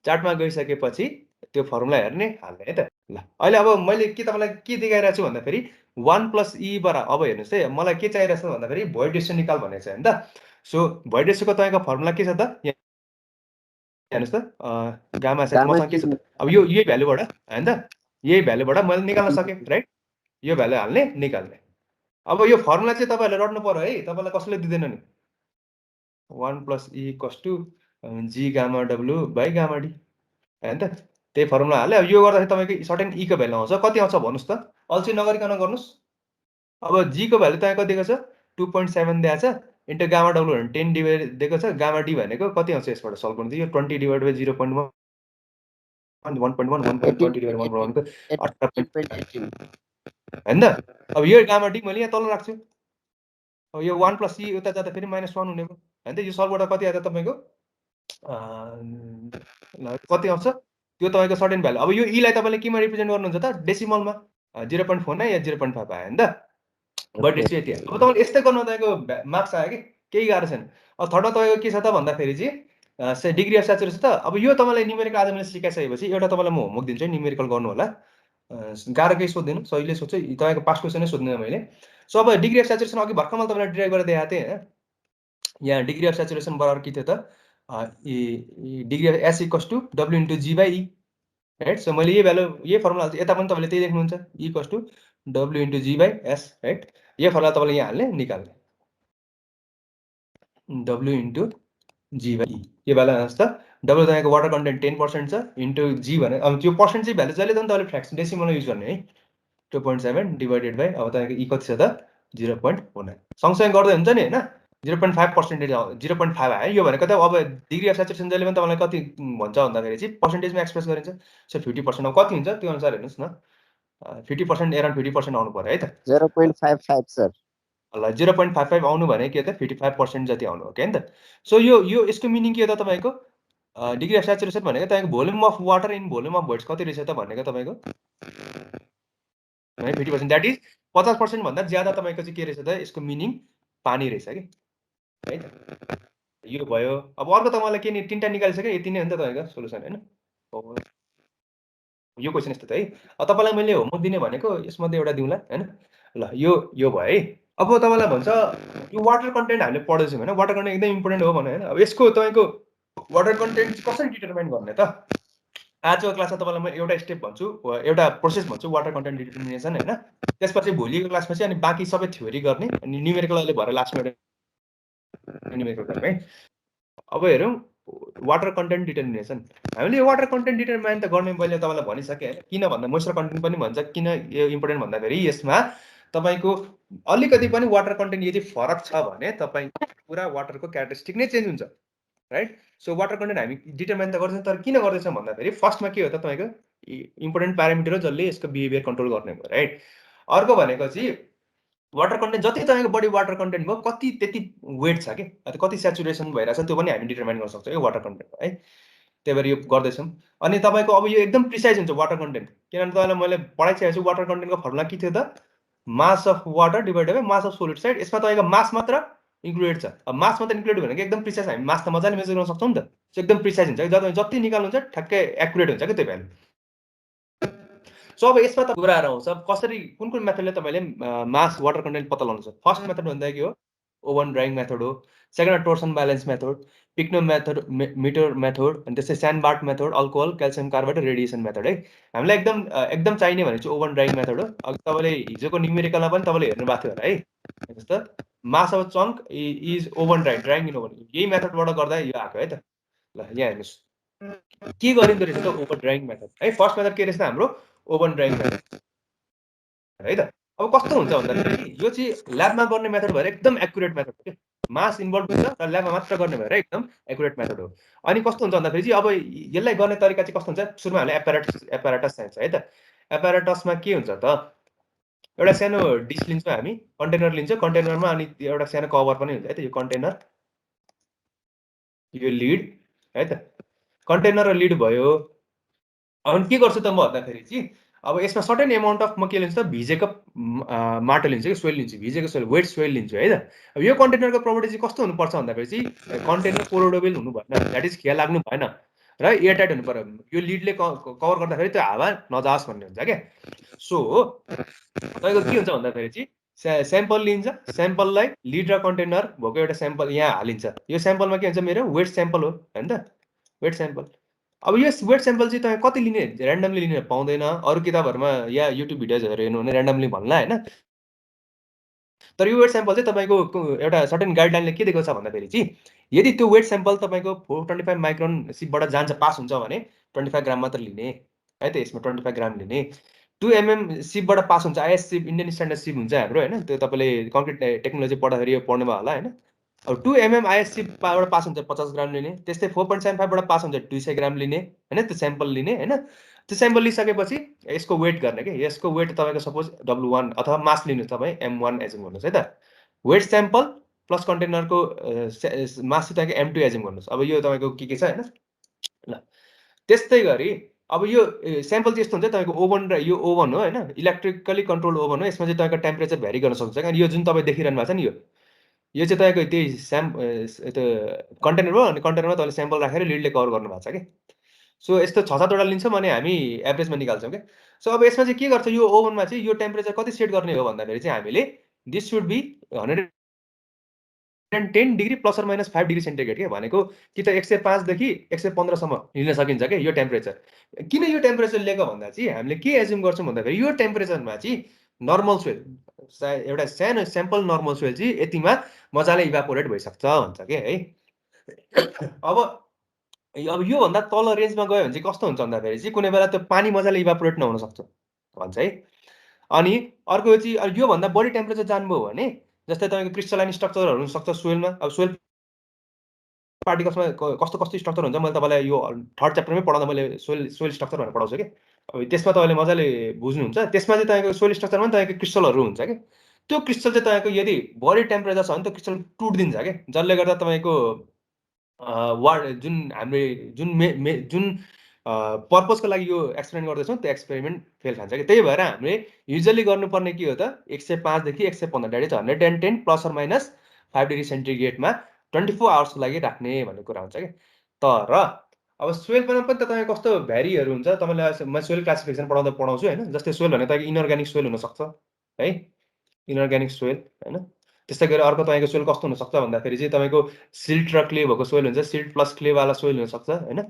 चार्टमा गइसकेपछि त्यो फर्मुला हेर्ने हाल्ने है त। ल अहिले अब मैले के तपाईँलाई के देखाइरहेको छु भन्दाखेरि 1 प्लस ई बराबर, अब हेर्नुहोस् है मलाई के चाहिरहेको छ भन्दाखेरि भोइड रेसियो निकाल भनेको छ होइन त। सो भोइड रेसियोको तपाईँको फर्मुला के छ त, हेर्नुस् त गामा सेट मसँग के छ त अब यही भ्यालुबाट हैन त यही भ्यालुबाट मैले निकाल्न सके राइट यो भ्यालु हाल्ने निकाल्ने अब यो फर्मुला चाहिँ तपाईहरुले रट्नु पर्यो है तपाईलाई कसैले दिदैन नि 1 + e = g gamma w / gamma d हैन त त्यही फर्मुला हाले अब यो गर्दाखेरि तपाईको सर्टेन e को भ्यालु आउँछ कति आउँछ भन्नुस् त अल्छी नगरिकन गर्नुस् अब g को भ्यालु तपाईको कति दिएको छ 2.7 दिएको छ इन्टु गामा w भने 10 डिभाइड दिएको छ गामा d भनेको कति आउँछ यसबाट सल्भ गर्नु यो 20 डिभाइड बाइ 0.1 1.1 1.20 डिभाइड 1 भनेको 18.18 हैन अब यो गामा d मैले यहाँ तल राख्छु अब यो 1 + e उता जाँदा फेरि -1 हुने भयो हैन त यो सल्भ गर्दा कति आयो त तपाईको कति आउँछ त्यो तपाईको सर्टेन भ्यालु अब यो e लाई तपाईले केमा रिप्रेजेन्ट गर्नुहुन्छ त डेसिमलमा 0.4 या 0.5 आयो हैन त बट यसो यति अब तपाईले यस्तै गर्न तपाईको मार्क्स आयो कि केही गाह्रो छैन अब थर्डमा तपाईको के छ त भन्दाखेरि चाहिँ डिग्री अफ स्याचुरेसन त अब यो तपाईलाई न्युमेरिकल आज मैले सिकाइसकेपछि एउटा तपाईलाई म होमवर्क दिन्छु न्युमेरिकल गर्नु होला गाह्रो केही सोध्दिनँ सहिले सोध्छु तपाईको पास क्वेसनै सोध्दिनँ मैले सो अब डिग्री अफ स्याचुरेसन अघि भर्खर मैले तपाईलाई डिराइभ गरेर देखाएको थिएँ हैन यहाँ डिग्री अफ स्याचुरेसन बराबर के थियो त degree of s = w * g / e right so मैले यही भ्यालु यही फर्मुला हाल्छु यता पनि तपाईले त्यही देख्नुहुन्छ e = w * g / s right यो फर्मुला तपाईले यहाँ हाल्ने निकाल्ने w * g / e के भ्यालु आउँछ त w तपाईको वाटर कन्टेन्ट 10% छ इन्टु g भने अब त्यो पर्सेन्ट चाहिँ भ्यालु जहिले पनि तपाईले फ्र्याक्सन डेसिमलमा युज गर्ने है 2.7 डिवाइडेड बाइ अब तपाईको e कति छ त 0.19 सँगसँगै गर्दै हुन्छ नि हैन 0.5% 0.5 आयो यो भनेको त अब डिग्री अफ स्याचुरेसन जहिले पनि तपाईलाई कति भन्छ भन्दाखेरि चाहिँ पर्सेन्टेजमा एक्सप्रेस गरिन्छ सो 50% अब कति हुन्छ त्यो अनुसार हेर्नुस् न 50% एराउन्ड 50% आउनु पर्यो है त 0.55 सर ल 0.55 आउनु भने के त 55% जति आउनु हो के नि त सो यो यसको मिनिङ के हो त तपाईको डिग्री अफ स्याचुरेसन भनेको तपाईको volume of water in volume of voids कति रहेछ त भनेको तपाईको है 50% दैट इज 50% भन्दा ज्यादा तपाईको चाहिँ के रहेछ त यसको मिनिङ पानी रहेछ के है त यो भयो अब अर्को त मलाई के नि तीनटा निकालिसके यति नै हो नि त तपाईको सोलुसन हैन यो क्वेशन यस्तो त है अब तपाईलाई मैले होमवर्क दिने भनेको यसमध्ये एउटा दिउँला हैन ल यो भयो है अब तपाईलाई भन्छ यो वाटर कन्टेन्ट हामीले पढ्दैछौँ हैन वाटर कन्टेन्ट एकदम इम्पोर्टेन्ट हो भने हैन अब यसको तपाईको वाटर कन्टेन्ट कसरी डिटरमाइन गर्ने त आजको क्लासमा तपाईलाई म एउटा स्टेप भन्छु एउटा प्रोसेस भन्छु वाटर कन्टेन्ट डिटरमिनेसन हैन त्यसपछि भोलिको क्लासमा चाहिँ अनि बाँकी सबै थ्योरी गर्ने अनि न्युमेरिकल अहिले भएर लास्टमा एउटा न्युमेरिकल गर्ने है अब हेरौँ वाटर कन्टेन्ट डिटरमिनेसन हामीले यो वाटर कन्टेन्ट डिटरमाइन त गर्ने मैले तपाईलाई भनिसकेँ हैन किन भन्दा मोइस्चर कन्टेन्ट पनि भन्छ किन यो इम्पोर्टेन्ट भन्दाखेरि यसमा तपाईको अलिकति पनि वाटर कन्टेन्ट यदि फरक छ भने तपाईको पुरा वाटरको क्यारेक्टरिस्टिक नै चेन्ज हुन्छ राइट सो वाटर कन्टेन्ट हामी डिटरमाइन त गर्छौँ तर किन गर्दैछौँ भन्दाखेरि फर्स्टमा के हो त तपाईको इम्पोर्टेन्ट प्यारामिटर हो जसले यसको बिहेभियर कन्ट्रोल गर्ने भयो राइट अर्को भनेको चाहिँ वाटर कन्टेन्ट जति तपाईको बडी वाटर कन्टेन्ट भयो कति त्यति वेट छ के कति स्याचुरेसन भइरहेछ त्यो पनि हामी डिटरमाइन गर्न सक्छौँ यो वाटर कन्टेन्ट है त्यही भएर यो गर्दैछौँ अनि तपाईको अब यो एकदम प्रिसाइज हुन्छ वाटर कन्टेन्ट किनभने तपाईँलाई मैले पढाइसकेको छु वाटर कन्टेन्टको फर्मुला के थियो त mass of water divided by mass of solid side यसमा तपाईँको मास मात्र इन्क्लुडेड छ अब मास मात्र इन्क्लुडेड भनेको एकदम प्रिसाइज हामी मास त मजाले मेजर गर्न सक्छौँ नि त एकदम प्रिसाइज हुन्छ कि जति निकाल्नुहुन्छ ठ्याक्कै एक्युरेट हुन्छ कि त्यो भ्यालु सो अब यसमा त कुराहरू आउँछ कसरी कुन मेथडले तपाईँले मास वाटर कन्टेन्ट पत्ता लगाउनु छ फर्स्ट मेथड भन्दा के हो ओभन ड्राइङ मेथड हो second torsion balance method pycno method meter method अनि त्यसै sand bath method alcohol calcium carbide radiation method है हामीलाई एकदम चाहिने भने चाहिँ ओभन ड्राइङ मेथड हो अघि तपाईँले हिजोको न्युमेरिकलमा पनि तपाईँले हेर्नु भएको थियो होला है हेर्नुहोस् त mass of chunk is oven drying in oven यही मेथडबाट गर्दा यो आएको है त ल यहाँ हेर्नुहोस् के गरिँदो रहेछ त ओभन ड्राइङ मेथड है फर्स्ट मेथड के रहेछ त हाम्रो ओभन ड्राइङ मेथड है त अब कस्तो हुन्छ भन्दाखेरि यो चाहिँ ल्याबमा गर्ने मेथड भएर एकदम एक्युरेट मेथड हो के मास इन्भल्भ हुन्छ र ल्याबमा मात्र गर्ने भएर एकदम एक्युरेट मेथड हो अनि कस्तो हुन्छ भन्दाखेरि चाहिँ अब यसलाई गर्ने तरिका चाहिँ कस्तो हुन्छ सुरुमा हामीले एपारेटस चाहिन्छ है त एपारेटसमा के हुन्छ त एउटा सानो डिस लिन्छौँ हामी कन्टेनर लिन्छौँ कन्टेनरमा अनि एउटा सानो कभर पनि हुन्छ है त यो कन्टेनर यो लिड है त कन्टेनर र लिड भयो अनि के गर्छु त म भन्दाखेरि चाहिँ अब यसमा सर्टेन एमाउन्ट अफ म के लिन्छु त भिजेको माटो लिन्छु कि सोइल लिन्छु भिजेको सोइल वेट सोइल लिन्छु है त अब यो कन्टेनरको प्रोपर्टी चाहिँ कस्तो हुनुपर्छ भन्दाखेरि चाहिँ कन्टेनर पोरोडोबल हुनु भएन द्याट इज खिया लाग्नु भएन र एयरटाइट हुनु पर्यो यो लिडले कभर गर्दाखेरि त्यो हावा नजाओस् भन्ने हुन्छ क्या सो तपाईँको के हुन्छ भन्दाखेरि चाहिँ स्याम्पल लिन्छ स्याम्पललाई लिड र कन्टेनर भएको एउटा स्याम्पल यहाँ हालिन्छ यो स्याम्पलमा के हुन्छ मेरो वेट स्याम्पल हो होइन त वेट स्याम्पल। अब यो वेट स्याम्पल चाहिँ तपाईँ कति लिने, ऱ्यान्डमली लिन पाउँदैन। अरू किताबहरूमा या युट्युब भिडियोजहरू हेर्नु भने ऱ्यान्डमली भन्ला होइन। तर यो वेट स्याम्पल चाहिँ तपाईँको एउटा सर्टेन गाइडलाइनले के दिएको छ भन्दाखेरि चाहिँ यदि त्यो वेट स्याम्पल तपाईँको 425 माइक्रोन सिपबाट जान्छ, पास हुन्छ भने 25 ग्राम मात्र लिने है त। यसमा 25 ग्राम लिने। 2 mm सिपबाट पास हुन्छ, आइएस सिप इन्डियन स्ट्यान्डर्ड सिप हुन्छ हाम्रो होइन। त्यो तपाईँले कङ्क्रिट टेक्नोलोजी पढ्दाखेरि यो पढ्नुभयो होला होइन। अब 2 mm आइएस सिपबाट पास हुन्छ 50 ग्राम लिने। त्यस्तै 4.75 बाट पास हुन्छ 200 ग्राम लिने होइन। त्यो स्याम्पल लिने होइन। त्यो स्याम्पल लिइसकेपछि यसको वेट गर्ने के, यसको वेट तपाईँको सपोज W1 अथवा मास लिनु तपाईँ M1 एज्युम गर्नुहोस् है त। वेट स्याम्पल प्लस कन्टेनरको मास चाहिँ तपाईँको M2 एज्युम गर्नुहोस्। अब यो तपाईँको के छ होइन। ल त्यस्तै गरी अब यो स्याम्पल चाहिँ यस्तो हुन्छ तपाईँको ओभन, र यो ओभन हो होइन, इलेक्ट्रिकली कन्ट्रोल ओभन हो। यसमा चाहिँ तपाईँको टेम्परेचर भ्यारी गर्न सक्छ। अनि यो जुन तपाईँ देखिरहनु भएको छ नि, यो चाहिँ तपाईँको त्यही त्यो कन्टेनर हो। अनि कन्टेनरमा तपाईँले स्याम्पल राखेर लिडले कभर गर्नु भएको छ कि। सो यस्तो 6-7वटा लिन्छौँ अनि हामी एभरेजमा निकाल्छौँ क्या। सो अब यसमा चाहिँ के गर्छ, यो ओभनमा चाहिँ यो टेम्परेचर कति सेट गर्ने हो भन्दाखेरि चाहिँ हामीले this should be 110 degree plus or minus 5 degree centigrade के भनेको, कि त 105 देखि 115 सम्म लिन सकिन्छ क्या यो टेम्परेचर। किन यो टेम्परेचर लिएको भन्दा चाहिँ हामीले के एज्युम गर्छौँ भन्दाखेरि यो टेम्परेचरमा चाहिँ नर्मल सोइल, एउटा सानो स्याम्पल नर्मल सोइल चाहिँ यतिमा मजाले इभापोरेट भइसक्छ भन्छ के है। अब योभन्दा तल रेन्जमा गयो भने चाहिँ कस्तो हुन्छ भन्दाखेरि चाहिँ कुनै बेला त्यो पानी मजाले इभापोरेट नहुन सक्छ भन्छ है। अनि अर्को चाहिँ योभन्दा बढी टेम्परेचर जानुभयो भने जस्तै तपाईँको क्रिस्टलाइन स्ट्रक्चरहरू हुनसक्छ सोइलमा। अब सोइल पार्टिकल्समा कस्तो कस्तो स्ट्रक्चर हुन्छ मैले तपाईँलाई यो 3rd च्याप्टरमै पढाउँदा मैले सोइल स्ट्रक्चर भनेर पढाउँछु कि। अब त्यसमा तपाईँले मजाले बुझ्नुहुन्छ। त्यसमा चाहिँ तपाईँको सोइल स्ट्रक्चरमा पनि तपाईँको क्रिस्टलहरू हुन्छ कि। त्यो क्रिस्टल चाहिँ तपाईँको यदि बढी टेम्परेचर छ भने त्यो क्रिस्टल टुटिदिन्छ क्या, जसले गर्दा तपाईँको जुन हामीले जुन पर्पजको लागि यो एक्सपेरिमेन्ट गर्दैछौँ त्यो एक्सपेरिमेन्ट फेल खान्छ कि। त्यही भएर हामीले युजली गर्नुपर्ने के हो त, 105 देखि 115 that is 110 plus or minus 5 degree सेन्टिग्रेडमा 24 आवर्सको लागि राख्ने भन्ने कुरा हुन्छ कि। तर अब सोइलमा पनि त तपाईँ कस्तो भ्यारीहरू हुन्छ, तपाईँलाई म सोइल क्लासिफिकेसन पढाउँछु होइन। जस्तै सोइल भने तपाईँको इनअर्ग्यानिक सोइल हुनसक्छ है, इनअर्ग्यानिक सोइल होइन। त्यस्तै गरी अर्को तपाईँको सोइल कस्तो हुनसक्छ भन्दाखेरि चाहिँ तपाईँको सिल्ट र क्ले भएको सोइल हुन्छ, सिल्ट प्लस क्लेवाला सोइल हुनसक्छ होइन।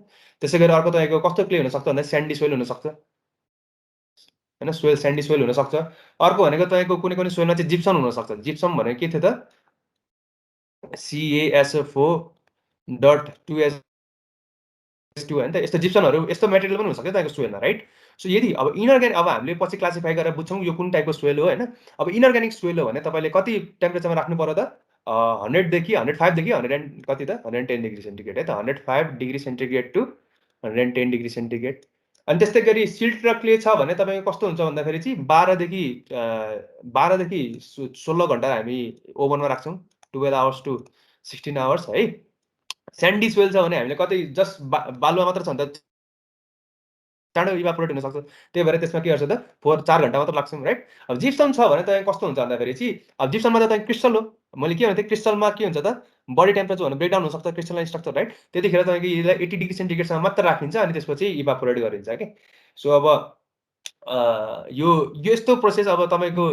त्यसै गरी अर्को तपाईँको कस्तो क्ले हुनसक्छ भन्दा स्यान्डी सोइल हुनसक्छ होइन, स्यान्डी सोइल हुनसक्छ। अर्को भनेको तपाईँको कुनै कुनै सोइलमा चाहिँ जिप्सम हुनसक्छ। जिप्सम भनेको के थियो त, CaSO4.2S2 होइन त। यस्तो जिप्सनहरू यस्तो मेटेरियल पनि हुनसक्छ तपाईँको सोइलमा राइट। सो यदि अब इनअर्ग्यानिक, अब हामीले पछि क्लासिफाई गरेर बुझ्छौँ यो कुन टाइपको सोइल हो होइन। अब इनअर्ग्यानिक सोइल हो भने तपाईँले कति टेम्परेचरमा राख्नु पर्यो त, 100 देखि 105 देखि 100 कति त 110 डिग्री सेन्टिग्रेड है त, 105 degree centigrade to 110 degree centigrade. अनि त्यस्तै गरी सिल्ट र क्ले छ भने तपाईँको कस्तो हुन्छ भन्दाखेरि चाहिँ 12 देखि 16 घन्टा हामी ओभनमा राख्छौँ, 12 आवर्स टु 16 आवर्स है। स्यान्डी सोइल छ भने हामीले कतै जस्ट बालुवा मात्र छ भने त चाँडो इभापोरेट हुनसक्छ। त्यही भएर त्यसमा के गर्छ त 4 घन्टा मात्र लाग्छौँ राइट। अब जिप्सम छ भने तपाईँ कस्तो हुन्छ भन्दाखेरि चाहिँ अब जिप्सममा त तपाईँ क्रिस्टल हो, मैले के भन्थेँ क्रिस्टलमा के हुन्छ त बढी टेम्परेचर भने ब्रेकडाउन हुनसक्छ क्रिस्टलाइन स्ट्रक्चर राइट। त्यतिखेर तपाईँको यसलाई 80 डिग्री सेन्टिग्रेडसम्म मात्र राखिन्छ अनि त्यसपछि इभापोरेट गरिन्छ कि। सो अब यो यस्तो प्रोसेस अब तपाईँको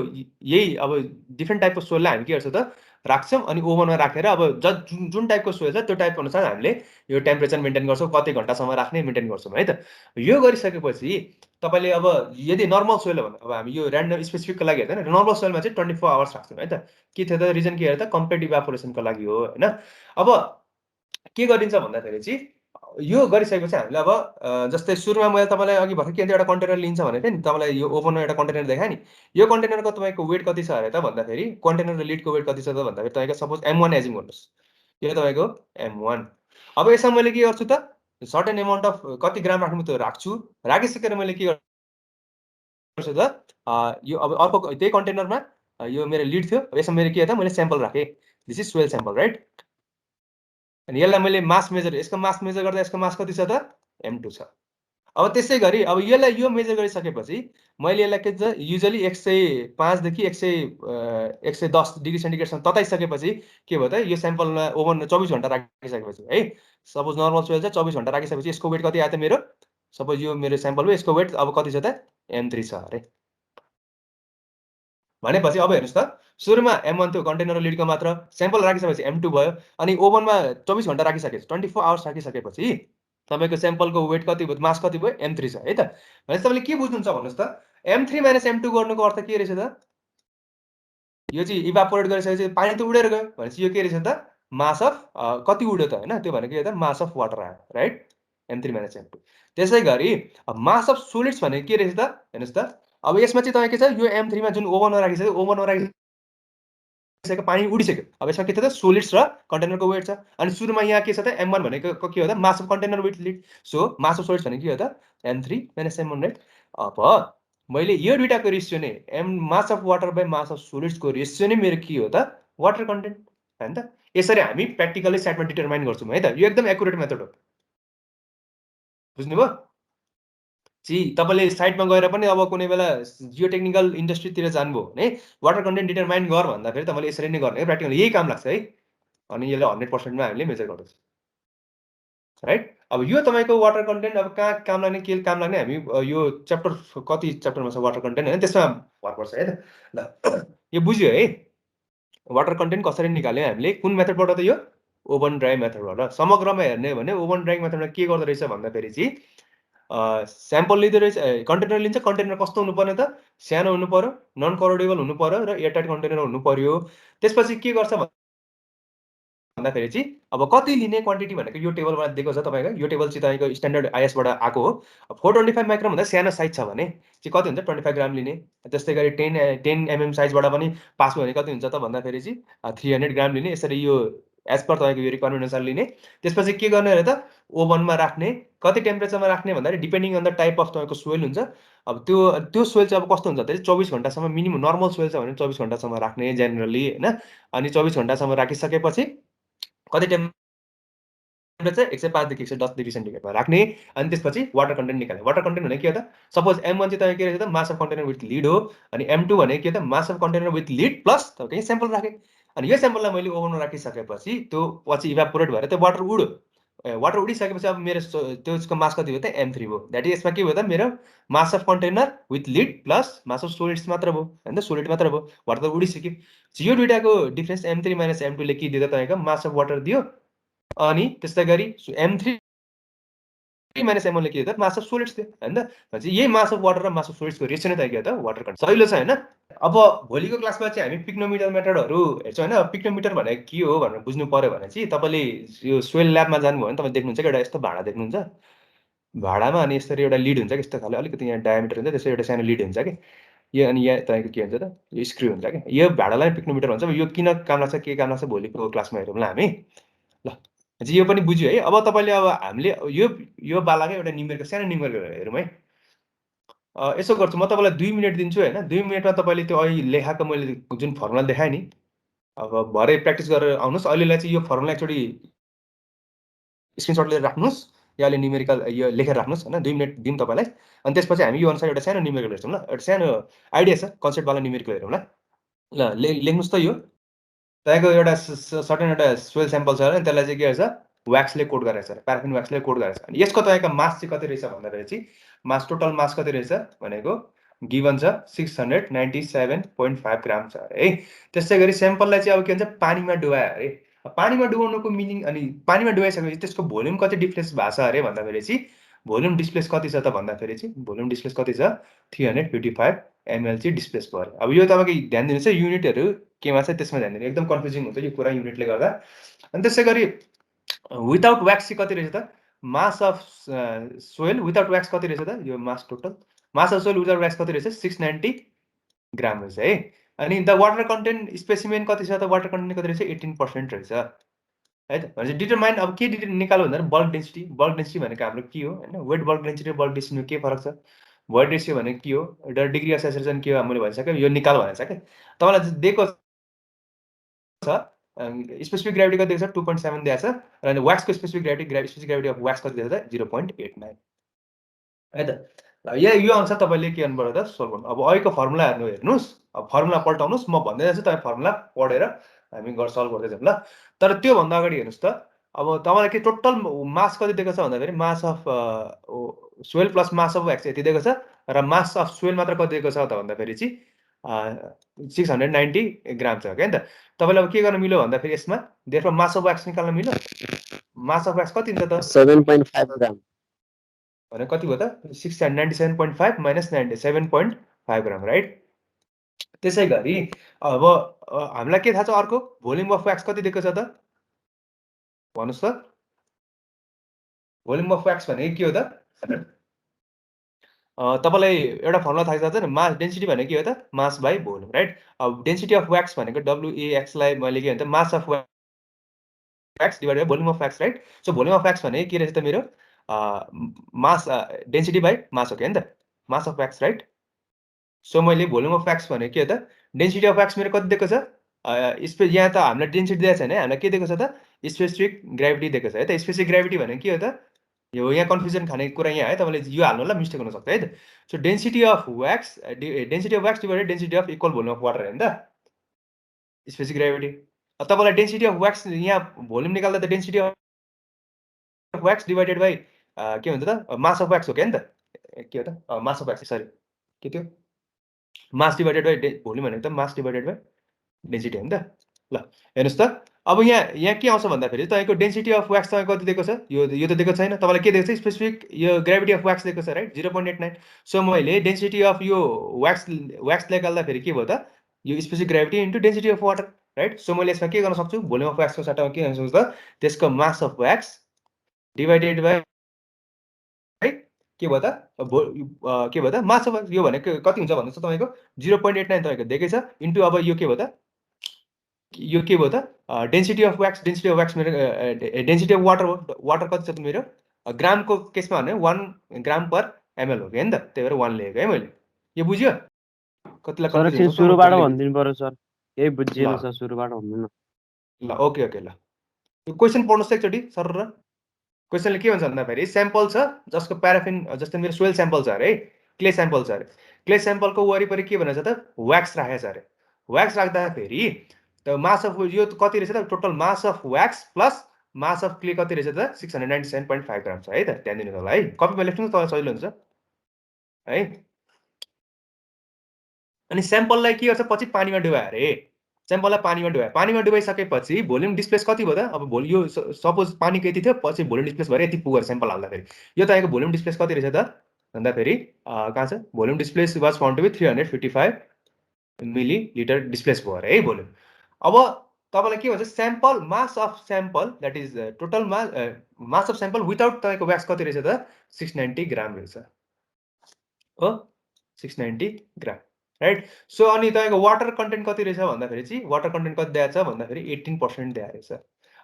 यही अब डिफ्रेन्ट टाइपको सोइललाई हामी के गर्छौँ त राख्छौँ अनि ओभनमा राखेर अब जुन टाइपको सोइल छ त्यो टाइपको अनुसार हामीले यो टेम्परेचर मेन्टेन गर्छौँ, कति घन्टासम्म राख्ने मेन्टेन गर्छौँ है त। यो गरिसकेपछि तपाईँले अब यदि नर्मल सोइल हो भने अब हामी यो ऱ्यान्डम स्पेसिफिकको लागि हेर्दैन, नर्मल सोइलमा चाहिँ 24 आवर्स राख्छौँ है त। के थियो त रिजन के हेर्दा कम्प्लिट इभापोरेसनको लागि हो होइन। अब के गरिन्छ भन्दाखेरि चाहिँ यो गरिसकेपछि हामीले अब जस्तै सुरुमा मैले तपाईँलाई अघि भर्खर के एउटा कन्टेनर लिन्छ भनेको थिएँ नि तपाईँलाई, यो ओभनमा एउटा कन्टेनर देखाएँ नि। यो कन्टेनरको तपाईँको वेट कति छ अरे त भन्दाखेरि, कन्टेनर र लिडको वेट कति छ त भन्दाखेरि तपाईँको सपोज M1 एज्युम गर्नुहोस्, यो तपाईँको M1। अब यसमा मैले के गर्छु त सर्टेन एमाउन्ट अफ कति ग्राम राख्नु त्यो राख्छु। राखिसकेर मैले के गर्छु त यो अब अर्को त्यही कन्टेनरमा यो मेरो लिड थियो, यसमा मेरो के त मैले स्याम्पल राखेँ, this is soil sample right. अनि यसलाई मैले मास मेजर, यसको मास मेजर गर्दा यसको मास कति छ त M2 छ। अब त्यसै गरी अब यसलाई यो मेजर गरिसकेपछि मैले यसलाई के छ युजली 105 देखि 110 डिग्री सेन्टिग्रेडसम्म तताइसकेपछि के भयो त यो स्याम्पलमा ओभनमा 24 घन्टा राखिसकेपछि है, सपोज नर्मल सोइल चाहिँ 24 घन्टा राखिसकेपछि यसको वेट कति आयो त मेरो, सपोज यो मेरो स्याम्पल हो यसको वेट अब कति छ त M3 छ अरे। भनेपछि अब हेर्नुहोस् त सुरुमा M1 थियो कन्टेनर र लिडको मात्र, स्याम्पल राखिसकेपछि M2 भयो, अनि ओभनमा 24 घन्टा राखिसकेपछि 24 आवर्स राखिसकेपछि तपाईको स्याम्पलको वेट कति भयो, मास कति भयो, m3 छ है त। भनेपछि तपाईले के बुझ्नुहुन्छ भन्नुस् त, m3 - m2 गर्नुको अर्थ के रहेछ त, यो चाहिँ इभापोरेट गरिसकेपछि पानी त उडेर गयो, भनेपछि यो के रहेछ त, मास अफ कति उड्यो त हैन, त्यो भनेको यो त मास अफ वाटर आयो, राइट, m3 - m2। त्यसै गरी मास अफ सोलिड्स भनेको के रहेछ त, हेर्नुस् त, अब यसमा चाहिँ तपाईँ के छ, यो m3 मा जुन ओभनमा राखिसक्यो, ओभनमा राखिसकेको पानी उडिसक्यो। अब यसमा के छ त, सोलिड्स र कन्टेनरको वेट छ। अनि सुरुमा यहाँ के छ त, m1 भनेको के हो त, mass of container with lid. So mass of solids भनेको के हो त, m3 - m1, राइट। अब मैले यो दुईटाको रेसियो नै mass of water by mass of सोलिड्सको रेसियो नै मेरो के हो त, वाटर कन्टेन्ट हैन त। यसरी हामी प्र्याक्टिकली साइडमा डिटरमाइन गर्छौँ है त। यो एकदम एक्युरेट मेथड हो, बुझ्नुभयो जी। तपाईँले साइडमा गएर पनि अब कुनै बेला जियोटेक्निकल इन्डस्ट्रीतिर जानुभयो भने वाटर कन्टेन्ट डिटरमाइन गर भन्दाखेरि तपाईँले यसरी नै गर्ने है, प्र्याक्टिकल यही काम लाग्छ है। अनि यसले 100% मा हामीले मेजर गर्दछ, राइट। अब यो तपाईँको वाटर कन्टेन्ट अब कहाँ काम लाग्ने, के काम लाग्ने, हामी यो च्याप्टर कति च्याप्टरमा छ वाटर कन्टेन्ट हैन, त्यसमा भर पर्छ है त। ल यो बुझ्यो है, वाटर कन्टेन्ट कसरी निकाल्यो हामीले, कुन मेथडबाट त, यो ओभन ड्राई मेथडबाट। समग्रमा हेर्ने भने ओभन ड्राइङ मेथडमा के गर्दो रहेछ भन्दाखेरि चाहिँ स्याम्पल लिँदो रहेछ, कन्टेनर लिन्छ। कन्टेनर कस्तो हुनु पर्ने त, सानो हुनु पर्यो, नन करोडेबल हुनु पर्यो र एयरटाइट कन्टेनर हुनु पर्यो। त्यसपछि के गर्छ भन्दाखेरि चाहिँ अब कति लिने क्वान्टिटी भनेको यो टेबलमा दिएको छ तपाईँको। यो टेबल चाहिँ तपाईँको स्ट्यान्डर्ड आइएसबाट आएको हो। 425 माइक्रोन भन्दा सानो साइज छ भने चाहिँ कति हुन्छ, 25 ग्राम लिने। त्यस्तै गरी 10 mm साइजबाट पनि पास भयो भने कति हुन्छ त भन्दाखेरि चाहिँ 300 ग्राम लिने। यसरी यो एज पर तपाईँको यो रिक्वायरमेन्ट अनुसार लिने। त्यसपछि के गर्ने अरे त, ओभनमा राख्ने। कति टेम्परेचरमा राख्ने भन्दाखेरि depending on the type of तपाईँको सोइल हुन्छ। अब त्यो सोइल चाहिँ अब कस्तो हुन्छ त, 24 घन्टासम्म मिनिमम, नर्मल सोइल छ भने 24 घन्टासम्म राख्ने जेनरली हैन। अनि 24 घन्टासम्म राखिसकेपछि कति टेम्परेचर 105 देखि 110 डिग्री सेन्टिग्रेडमा राख्ने। अनि त्यसपछि वाटर कन्टेन्ट निकाल्ने। वाटर कन्टेन्ट भनेको के हो त, सपोज m1 चाहिँ तपाईँको के रहेछ त, mass of container with lid हो। अनि m2 भनेको के त, mass of container with lid plus तपाईँको यहाँ स्याम्पल राखेँ। अनि यो स्याम्पललाई मैले ओभनमा राखिसकेपछि त्यो पछि इभापोरेट भएर त्यो वाटर उड्यो। वाटर उडिसकेपछि अब मेरो त्यसको मास कति भयो त, m3 भयो। द्याट इज यसमा के भयो त, मेरो mass of container with lid plus mass of solids मात्र भयो हैन, सोलिड मात्र भयो, वाटर त उडिसक्यो। यो दुईटाको डिफरेन्स m3 - m2 ले के दियो त, तपाईँको मास अफ वाटर दियो। अनि त्यस्तै गरी m3 - m1 ले के दियो त, मास अफ सोलिड्स दियो हैन त। भनेपछि यही मास अफ वाटर र मास अफ सोलिड्सको रेसियो नै त के हो त, वाटर कन्टेन्ट। सहिलो छ हैन। अब भोलिको क्लासमा चाहिँ हामी पिक्नोमिटर मेथडहरू हेर्छौँ हैन। पिक्नोमिटर भनेको के हो भनेर बुझ्नु पर्यो भने चाहिँ तपाईँले यो सोइल ल्याबमा जानुभयो भने तपाईँ देख्नुहुन्छ कि एउटा यस्तो भाँडा देख्नुहुन्छ। भाँडामा अनि यसरी एउटा लिड हुन्छ कि, यस्तो खाले अलिकति यहाँ डायमिटर हुन्छ, त्यसरी एउटा सानो लिड हुन्छ कि यो। अनि यहाँ तपाईँको के हुन्छ त, यो स्क्रु हुन्छ कि। यो भाँडालाई पिक्नोमिटर भन्छ। यो किन काम लाग्छ, के काम लाग्छ, भोलिको क्लासमा हेरौँला हामी। ल यो पनि बुझ्यो है। अब तपाईँले अब हामीले यो बालाकै एउटा न्युमेरिकल, सानो न्युमेरिकल हेरौँ है। यसो गर्छु म, तपाईँलाई 2 मिनट दिन्छु हैन। 2 मिनटमा तपाईँले त्यो अहिले लेखाएको मैले जुन फर्मुला देखाएँ नि, अब भरे प्र्याक्टिस गरेर आउनुहोस्। अहिलेलाई चाहिँ यो फर्मुला एकचोटि स्क्रिनसट लिएर राख्नुहोस्, या अहिले न्युमेरिकल यो लेखेर राख्नुहोस् हैन। 2 मिनट दिउँ तपाईँलाई। अनि त्यसपछि हामी यो अनुसार एउटा सानो न्युमेरिकल हेर्छौँ ल। एउटा सानो आइडिया छ, कन्सेप्टवाला न्युमेरिकल हेरौँ ल। लेख्नुहोस् त। यो तपाईँको एउटा सर्टेन एउटा सोइल स्याम्पल छ भने त्यसलाई चाहिँ के रहेछ, व्याक्सले कोट गरेको छ, प्याराफिन व्याक्सले कोट गरेको छ। अनि यसको तपाईँको मास चाहिँ कति रहेछ भन्दाखेरि चाहिँ मास, टोटल मास कति रहेछ भनेको गिभन छ 697.5 ग्राम छ अरे है। त्यसै गरी स्याम्पललाई चाहिँ अब के भन्छ, पानीमा डुबायो अरे। पानीमा डुबाउनुको मिनिङ, अनि पानीमा डुबाइसकेपछि त्यसको भोल्युम कति डिस्प्लेस भएको छ अरे भन्दाखेरि चाहिँ भोल्युम डिस्प्लेस कति छ त भन्दाखेरि चाहिँ भोल्युम डिस्प्लेस कति छ, 355 ml चाहिँ डिस्प्लेस भयो। अब यो तपाईँको ध्यान दिनुहोस् है, युनिटहरू केमा छ त्यसमा ध्यान दिनु, एकदम कन्फ्युजिङ हुन्छ यो कुरा युनिटले गर्दा। अनि त्यसै गरी विदाउट व्याक्स चाहिँ कति रहेछ त, mass of soil without wax कति रहेछ त, यो mass total mass of soil without wax कति रहेछ, 690 ग्राम रहेछ है। अनि द वाटर कन्टेन्ट स्पेसिमेन कति छ त, वाटर कन्टेन्ट कति रहेछ, 18% रहेछ है त। भनेपछि डिटरमाइन, अब के निकाल्यो भन्दा बल्क डेन्सिटी। बल्क डेन्सिटी भनेको हाम्रो के हो हैन, वेट बल्क डेन्सिटी र बल्क डेन्सिटीमा के फरक छ, भोइड रेसियो भनेको के हो, एउटा डिग्री अफ सेचुरेसन के हो मैले भनिसकेँ, यो निकाल भनेको छ क्या तपाईँलाई दिएको छ। स्पेसिफिक ग्राभिटी कति दिएको छ, 2.7 दिएको छ। र व्याक्सको स्पेसिफिक ग्राभिटी अफ व्याक्स कति दिएको छ, 0.89 है त। यो अनुसार तपाईँले के गर्नुपर्छ त, सोल्भ गर्नु। अब अहिलेको फर्मुला हेर्नुहोस्, अब फर्मुला पल्टाउनुहोस्, म भन्दै जान्छु, तपाईँ फर्मुला पढेर हामी सल्भ गर्दै जाउँ ल। तर त्योभन्दा अगाडि हेर्नुहोस् त, अब तपाईँलाई के टोटल मास कति दिएको छ भन्दाखेरि मास of soil plus mass of wax यति दिएको छ, र मास अफ सोइल मात्र कति दिएको छ त भन्दाखेरि चाहिँ 690 ग्राम छ क्या नि त। तपाईँलाई अब के गर्न मिल्यो भन्दाखेरि यसमा देयरफोर मास अफ व्याक्स निकाल्न मिल्यो। मास अफ व्याक्स कति हुन्छ त 7.5 ग्राम भने कति भयो त 697.5 माइनस 97.5 ग्राम राइट। त्यसै गरी अब हामीलाई के थाहा छ अर्को भोल्युम अफ व्याक्स कति दिएको छ त भन्नुहोस् त। भोल्युम अफ व्याक्स भने के हो त तपाईँलाई एउटा फर्मुला थाहा छ नि मास डेन्सिटी भने के हो त मास बाई भोल्युम राइट। अब डेन्सिटी अफ व्याक्स भनेको WAX लाई मैले के भन्छ मास of wax divide by volume of wax right. So volume of wax भने के रहेछ त मेरो मास डेन्सिटी बाई मास हो क्या नि त mass of wax right. So मैले भोल्युम अफ व्याक्स भने के हो त डेन्सिटी अफ व्याक्स मेरो कति दिएको छ यहाँ त हामीलाई डेन्सिटी दिएको छैन हामीलाई के दिएको छ त स्पेसिफिक ग्राभिटी दिएको छ है त। स्पेसिफिक ग्राभिटी भने के हो त यो यहाँ कन्फ्युजन खाने कुरा यहाँ है तपाईँले यो हाल्नु होला मिस्टेक हुन सक्छ है त। So density of wax divided density of equal volume of water होइन त स्पेसिफिक ग्राभिटी। तपाईँलाई डेन्सिटी अफ व्याक्स यहाँ भोल्युम निकाल्दा त density of wax divided by के भन्छ त मास अफ व्याक्स हो क्या नि त के हो त मास अफ व्याक्स सरी के थियो मास डिभाइडेड बाई भोल्युम भनेको त मास डिभाइडेड बाई डेन्सिटी हो नि त। ल हेर्नुहोस् त अब यहाँ के आउँछ भन्दाखेरि तपाईँको डेन्सिटी अफ व्याक्स तपाईँको कति दिएको छ यो त दिएको छैन तपाईँलाई के दिएको छ स्पेसिफिक यो ग्राभिटी अफ व्याक्स दिएको छ राइट 0.89। सो मैले डेन्सिटी अफ यो व्याक्स निकाल्दाखेरि के भयो त यो specific gravity into density of water right. So मैले यसमा के गर्न सक्छु भोल्युम अफ व्याक्सको सट्टामा के गर्न सक्छु त त्यसको मास अफ व्याक्स डिभाइडेड बाई के भयो त के भयो त मास अफ व्याक्स यो भनेको कति हुन्छ भन्नुहोस् त तपाईँको 0.89 तपाईँको दिएकै छ इन्टु अब यो के भयो त यो के भयो त डेन्सिटी अफ व्याक्स मेरो डेन्सिटी अफ वाटर कति छ त मेरो ग्रामको केसमा भने 1 ग्राम पर ml हो क्या नि त त्यही भएर 1 लेखेको है मैले। यो बुझ्यो कतिलाई सर कन्फ्युजन सुरुबाट भनिदिनु पर्यो सर यही बुझिएन ल सर सुरुबाट भन्नु न। ल ओके ल यो क्वेसन पढ्नुहोस् एकचोटि सर र क्वेसनले के भन्छ भन्दाखेरि स्याम्पल छ जसको प्याराफिन जस्तै मेरो सोइल स्याम्पल छ अरे क्ले स्याम्पल छ अरे क्ले स्याम्पलको वरिपरि के भनेको छ त व्याक्स राखेको छ अरे। व्याक्स राख्दाखेरि त मास अफ यो कति रहेछ त total mass of wax plus mass of clay कति रहेछ त 697.5 ग्राम छ है त ध्यान दिनु होला है कपीमा लेख्नु तपाईँलाई सजिलो हुन्छ है। अनि स्याम्पललाई के गर्छ पछि पानीमा डुबायो अरे स्याम्पललाई पानीमा डुबाइसकेपछि भोल्युम डिस्प्लेस कति भयो त अब यो सपोज पानीको यति थियो पछि भोल्युम डिस्प्लेस भएर यति पुग्यो स्याम्पल हाल्दाखेरि यो तपाईँको भोल्युम डिस्प्लेस कति रहेछ त भन्दाखेरि कहाँ छ volume displace was found to be 355 millilitre displace भयो अरे है भोल्युम। अब तपाईँलाई के भन्छ sample mass of sample that is total mass of sample without तपाईँको व्याक्स कति रहेछ त 690 ग्राम रहेछ हो 690 ग्राम राइट। सो अनि तपाईँको वाटर कन्टेन्ट कति रहेछ भन्दाखेरि चाहिँ वाटर कन्टेन्ट कति दिएको छ भन्दाखेरि 18% दिएको रहेछ।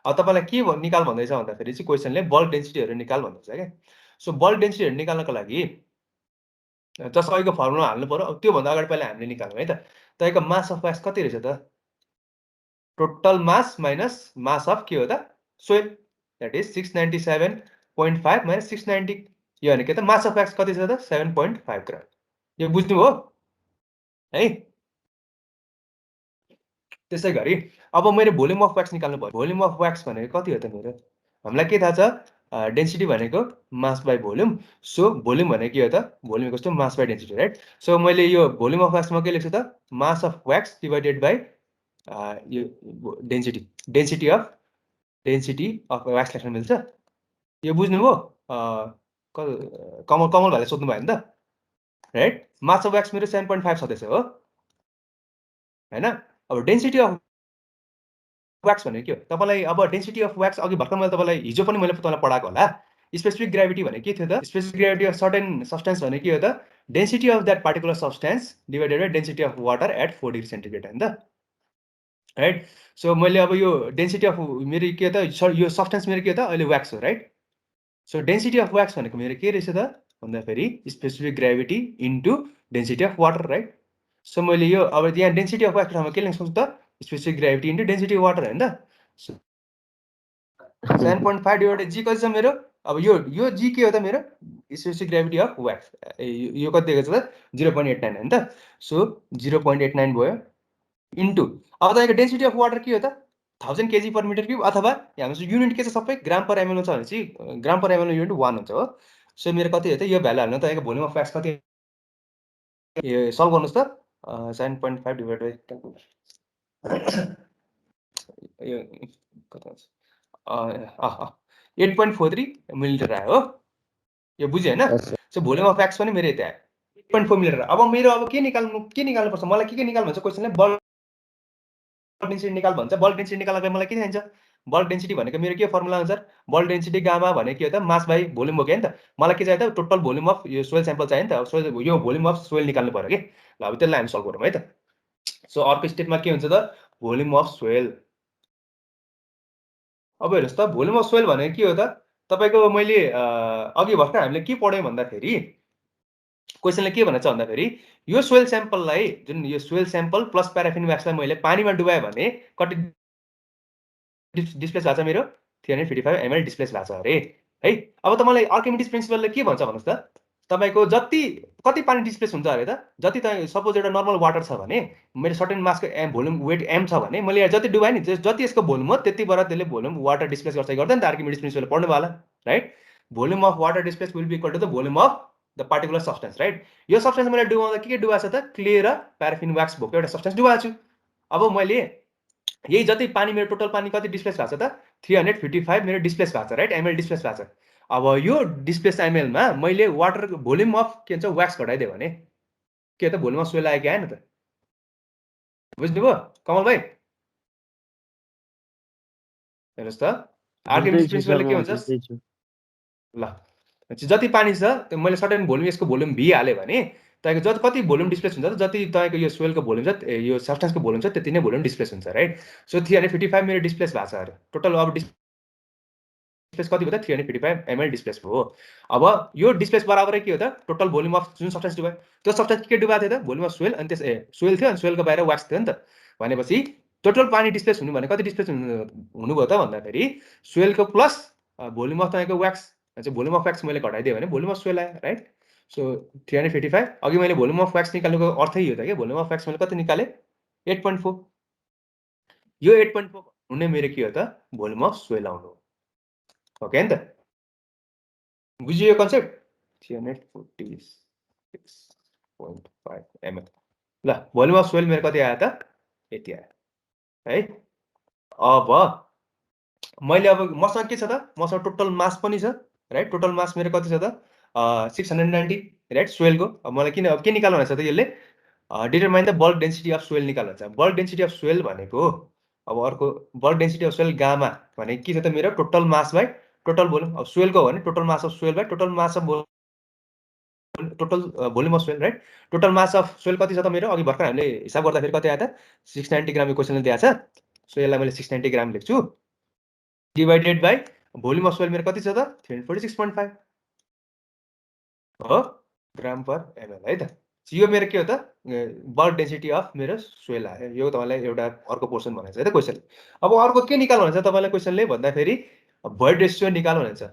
अब तपाईँलाई के निकाल भन्दैछ भन्दाखेरि चाहिँ क्वेसनले बल्क डेन्सिटीहरू निकाल भन्दैछ क्या। सो बल्क डेन्सिटीहरू निकाल्नको लागि जस्ट अहिलेको फर्मुला हाल्नु पर्यो अब त्योभन्दा अगाडि पहिला हामीले निकाल्यौँ है त तपाईँको मास अफ व्याक्स कति रहेछ त total mass minus mass of के हो त सोइल द्याट इज 697.5 माइनस 690 यो भनेको त मास अफ व्याक्स कति छ त 7.5 ग्राम। यो बुझ्नुभयो है। त्यसै गरी अब मैले भोल्युम अफ व्याक्स निकाल्नु पर्यो भोल्युम अफ व्याक्स भनेको कति हो त मेरो हामीलाई के थाहा छ डेन्सिटी भनेको mass by volume. So volume भनेको के हो त volume equals to mass by density right. So मैले यो भोल्युम अफ व्याक्समा के लेख्छु त mass of wax divided by यो डेन्सिटी अफ व्याक्स लेख्न मिल्छ। यो बुझ्नुभयो कमल भाइले सोध्नु भयो नि त राइट। मास अफ व्याक्स मेरो 7.5 छँदैछ हो होइन। अब डेन्सिटी अफ व्याक्स भनेको के हो तपाईँलाई अब डेन्सिटी अफ व्याक्स अघि भर्खर मैले तपाईँलाई हिजो पनि मैले तपाईँलाई पढाएको होला स्पेसिफिक ग्राभिटी भने के थियो त specific gravity of certain substance भने के हो त density of that particular substance divided by density of water at 4 degree centigrade होइन त राइट। सो मैले अब यो डेन्सिटी अफ मेरो के त यो सब्सटेन्स मेरो के हो त अहिले व्याक्स हो right. So density of wax भनेको मेरो के रहेछ त भन्दाखेरि specific gravity into density of water right. So मैले यो अब यहाँ डेन्सिटी अफ व्याक्स ठाउँमा के लेख्न सक्छु त specific gravity into density of water होइन त 7.5 डिभाइडेड जी कति छ मेरो अब यो जी के हो त मेरो स्पेसिफिक ग्राभिटी अफ व्याक्स यो कति दिएको छ त 0.89 होइन त। सो 0.89 भयो इन्टु अब तपाईँको डेन्सिटी अफ वाटर के हो त 1000 kg पर मिटर क्युब अथवा हाम्रो युनिट के छ सबै ग्राम पर एमएल छ भने चाहिँ ग्राम पर एमएल युनिट 1 हुन्छ हो। सो मेरो कति हो त यो भ्यालु हाल्नु तपाईँको भोल्युम अफ व्याक्स कति सल्भ गर्नुहोस् त 7.5 डिवाइड बाई यो कता छ 8.43 मिलिलिटर आयो हो यो बुझ्यो हैन Yes, sir. So volume of x पनि मेरो यति आयो 8.4 मिलिलिटर अब मेरो अब के निकाल्नु पर्छ मलाई के निकाल्नु भन्छ क्वेशनले बल्क डेन्सिटी निकाल भन्छ बल्क डेन्सिटी निकाल्नको लागि मलाई के चाहिन्छ बल्क डेन्सिटी भनेको मेरो के फर्मुला अनुसार बल्क डेन्सिटी गामा भनेको के हो त मास बाइ भोल्युम हो के नि त मलाई के चाहियो त टोटल भोल्युम अफ यो सोइल स्याम्पल चाहियो नि त यो भोल्युम अफ सोइल निकाल्नु पर्यो के ल अब त्यसलाई हामी सल्भ गरौँ है त सो अर्को स्टेपमा के हुन्छ त भोल्युम अफ सोइल अब हेर्नुहोस् त भोल्युम अफ सोइल भनेको के हो त तपाईको मैले अघि भर्खर हामीले के पढ्यौँ भन्दाखेरि क्वेशनले के भन्छ भन्दाखेरि यो सोइल स्याम्पललाई जुन यो सोइल स्याम्पल प्लस प्याराफिन व्याक्सलाई मैले पानीमा डुबाएँ भने कति डिस्प्लेस भएको छ मेरो 355 ml डिस्प्लेस भएको छ अरे है अब त मलाई आर्किमिडीज प्रिन्सिपलले के भन्छ भन्नुहोस् त तपाईको कति पानी डिस्प्लेस हुन्छ अरे त जति त सपोज एउटा नर्मल वाटर छ भने मेरो सर्टेन मासको भोल्युम वेट एम छ भने मैले जति डुबाएँ नि जति यसको भोल्युम हो त्यतिबाट त्यसले भोल्युम वाटर डिस्प्लेस गर्छ गर्दैन त आर्किमिडीज प्रिन्सिपल पढ्नु भयो होला right volume of water displace will be equal to the volume of the particular substance right यो सब्सटेन्स मैले डुबाउँदा के डुबाएको छ त क्ले र प्याराफिन व्याक्स भएको एउटा सब्सटेन्स डुबाएको छु अब मैले यही जति पानी मेरो टोटल पानी कति डिस्प्लेस भएको छ त 355 मेरो डिस्प्लेस भएको छ राइट एमएल डिस्प्लेस भएको छ अब यो डिस्प्लेस एमएलमा मैले वाटर भोल्युम अफ के भन्छ व्याक्स घटाइदियो भने के त भोल्युम अफ सोइल आयो कि आएन त बुझ्नुभयो कमल भाइ हेर्नुहोस् त आर्किमिडीज प्रिन्सिपलले के हुन्छ ल जति पानी छ मैले सर्टेन भोल्युम यसको भोल्युम भी हाल्यो भने तपाईको कति भोल्युम डिस्प्लेस हुन्छ त जति तपाईको यो सोइलको भोल्युम छ यो सब्सटेन्सको भोल्युम छ त्यति नै भोल्युम डिस्प्लेस हुन्छ राइट सो 355 मेरो डिस्प्लेस भएको छ अरे टोटल अब डिस्प्लेस कति भयो त 355 ml डिस्प्लेस भयो अब यो डिस्प्लेस बराबरै के हो त टोटल भोल्युम अफ जुन सब्सटेन्स डुबायो त्यो सब्सटेन्स के डुबाएको थियो त भोल्युम अफ सोइल अनि त्यस सोइल थियो अनि सोइलको बाहिर व्याक्स थियो नि त भनेपछि टोटल पानी डिस्प्लेस हुनु भने कति डिस्प्लेस हुनुभयो त भन्दाखेरि सोइलको प्लस भोल्युम अफ तपाईको व्याक्स भोल्युम अफ व्याक्स मैले घटाइदिएँ भने भोल्युम अफ सोइल आयो राइट सो 355 अघि मैले भोल्युम अफ व्याक्स निकाल्नुको अर्थै यो त के भोल्युम अफ व्याक्स मैले कति निकालेँ 8.4 यो 8.4 हुने मेरो के हो त भोल्युम अफ सोइल आउनु ओके नि त बुझियो यो कन्सेप्ट 346.5 ml ल भोल्युम अफ सोइल मेरो कति आयो त यति आयो है अब मैले अब मसँग के छ त मसँग टोटल मास पनि छ राइट टोटल मास मेरो कति छ त 690 राइट सोइलको अब मलाई किन अब के निकाल्नु भनेको छ त यसले determine the bulk density of soil निकाल्नु हुन्छ बल्क डेन्सिटी अफ सोइल भनेको अब अर्को bulk density of soil gamma भने के छ त मेरो total mass by total volume अब सोइलको हो भने total mass of soil by total mass of total volume of soil right total mass of soil कति छ त मेरो अघि भर्खर हामीले हिसाब गर्दाखेरि कति आयो त 690 ग्राम यो क्वेशनले दिएको छ सो यसलाई मैले 690 ग्राम लेख्छु divided by volume of soil मेरो कति छ त 346.5 हो ग्राम पर एमएल है त यो मेरो के हो त बल्क डेन्सिटी अफ मेरो सोइल आयो यो तपाईलाई एउटा अर्को पोर्सन भनेको छ है त क्वेशन अब अर्को के निकाल्नु भन्छ तपाईलाई क्वेशनले भन्दाखेरि भोइड रेशियो निकाल्नु भन्छ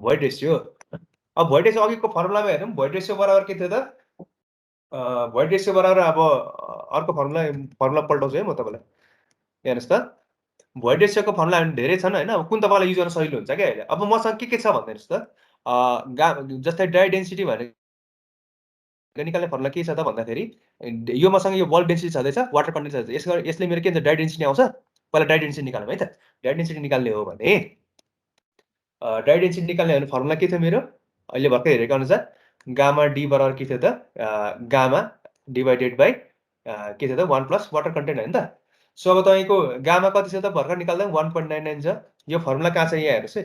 भोइड रेशियो अब भोइड रेशियो अघिको फर्मुलामा हेरौँ भोइड रेशियो बराबर के थियो त भोइड रेशियो बराबर अब अर्को फर्मुला पल्टाउँछु है म तपाईलाई हेर्नुहोस् त भोइड रेशियोको फर्मुला धेरै छन् हैन अब कुन तपाईलाई युज गर्न सजिलो हुन्छ क्या अहिले अब मसँग के छ भन्दिनुस् त जस्तै ड्राई डेन्सिटी भनेको निकाल्ने फर्मुला के छ त भन्दाखेरि यो मसँग यो बल्क डेन्सिटी छँदैछ वाटर कन्टेन्ट छ यसले मेरो के हुन्छ ड्राई डेन्सिटी आउँछ पहिला ड्राई डेन्सिटी निकाल्नु है त ड्राई डेन्सिटी निकाल्ने हो भने ड्राई डेन्सिटी निकाल्ने हो भने फर्मुला के थियो मेरो अहिले भर्खर हेरेको अनुसार गामा डी बराबर के थियो त गामा डिवाइडेड बाइ के थियो त 1 प्लस वाटर कन्टेन्ट हैन त सो अब तपाईको गामा कति छ त भर्खर निकाल्दा 1.99 छ यो फर्मुला कहाँ छ यहाँ हेर्नुस् है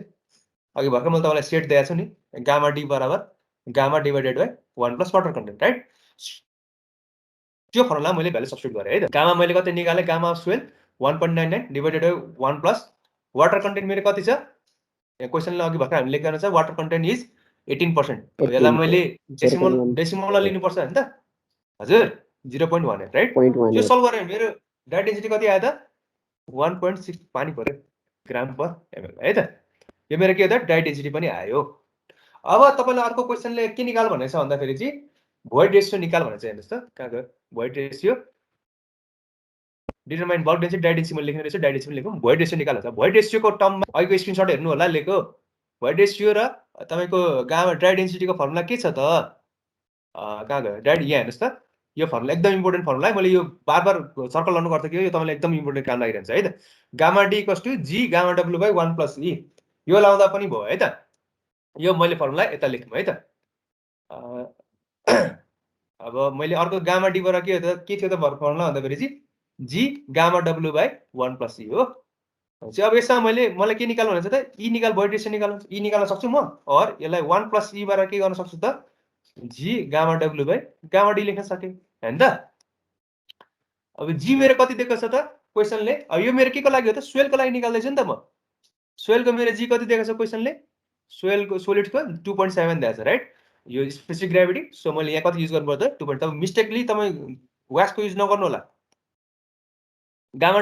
अघि भर्खर मैले तपाईलाई सेट दिएको छु नि गामा डी बराबर gamma divided by 1 plus water content right त्यो फर्मुला मैले भ्यालु सब्स्टिट्युट गरे है त गामा मैले कति निकाले gamma of soil 1.99 divided by 1 plus water content मेरो कति छ यहाँ क्वेशनले अघि भर्खर हामीले लेखेको छ वाटर कन्टेन्ट इज 18% यसलाई मैले डेसिमल लिनु पर्छ हैन त हजुर 0.1 राइट यो सल्भ गरे मेरो ड्राई डेन्सिटी कति आयो त 1.6 पानी पर्यो ग्राम पर एमएल है त यो मेरो के हो त ड्राई डेन्सिटी पनि आयो अब तपाईलाई अर्को क्वेशनले के निकाल भनेको छ भन्दाखेरि चाहिँ भोइड रेशियो निकाल भनेको छ हेर्नुस् त कहाँ गयो void ratio determine bulk density dry density मैले लेख्ने रहेछु ड्राई डेन्सिटी लेखौँ भोइड रेशियो निकाल हुन्छ भोइड रेशियोको टर्ममा अहिलेको स्क्रिनशट हेर्नु होला लेखो भोइड रेशियो र तपाईको गामा ड्राई डेन्सिटीको फर्मुला के छ त कहाँ गयो ड्राई यहाँ हेर्नुस् त यो फर्मुला एकदम इम्पोर्टेन्ट फर्मुला है, मैले यो बार बार सर्कल गर्नु पर्छ कि यो तपाईँलाई एकदम इम्पोर्टेन्ट काम लागिरहन्छ है त। Gamma D equals to G gamma W by 1 plus e, यो लाउँदा पनि भयो है त। यो मैले फर्मुला यता लेख्नु है त। अब मैले अर्को गामा डीबाट के थियो त फर्मुला भन्दाखेरि चाहिँ G gamma W by 1 plus e हो। अब यसमा मलाई के निकाल्नु भनेको छ त, ई निकाल भोइड रेसियो निकाल्नु, ई निकाल्न सक्छु म, और यसलाई 1 प्लस ई बाट के गर्न सक्छु त, G gamma W by gamma D लेख्न सके हैन त। अब जी मेरो कति दिएको छ त क्वेशनले, अब यो मेरो के को लागि हो त, सोइलको लागि निकाल्दैछु नि त म। सोइलको मेरो जी कति दिएको छ क्वेशनले, सोइलको सोलिडको 2.7 दिएको छ राइट, यो स्पेसिफिक ग्रेभिटी। सो मैले यहाँ कति युज गर्नु पर्छ 2. तब मिस्टेकली तपाईँ व्यासको युज नगर्नु होला। गामा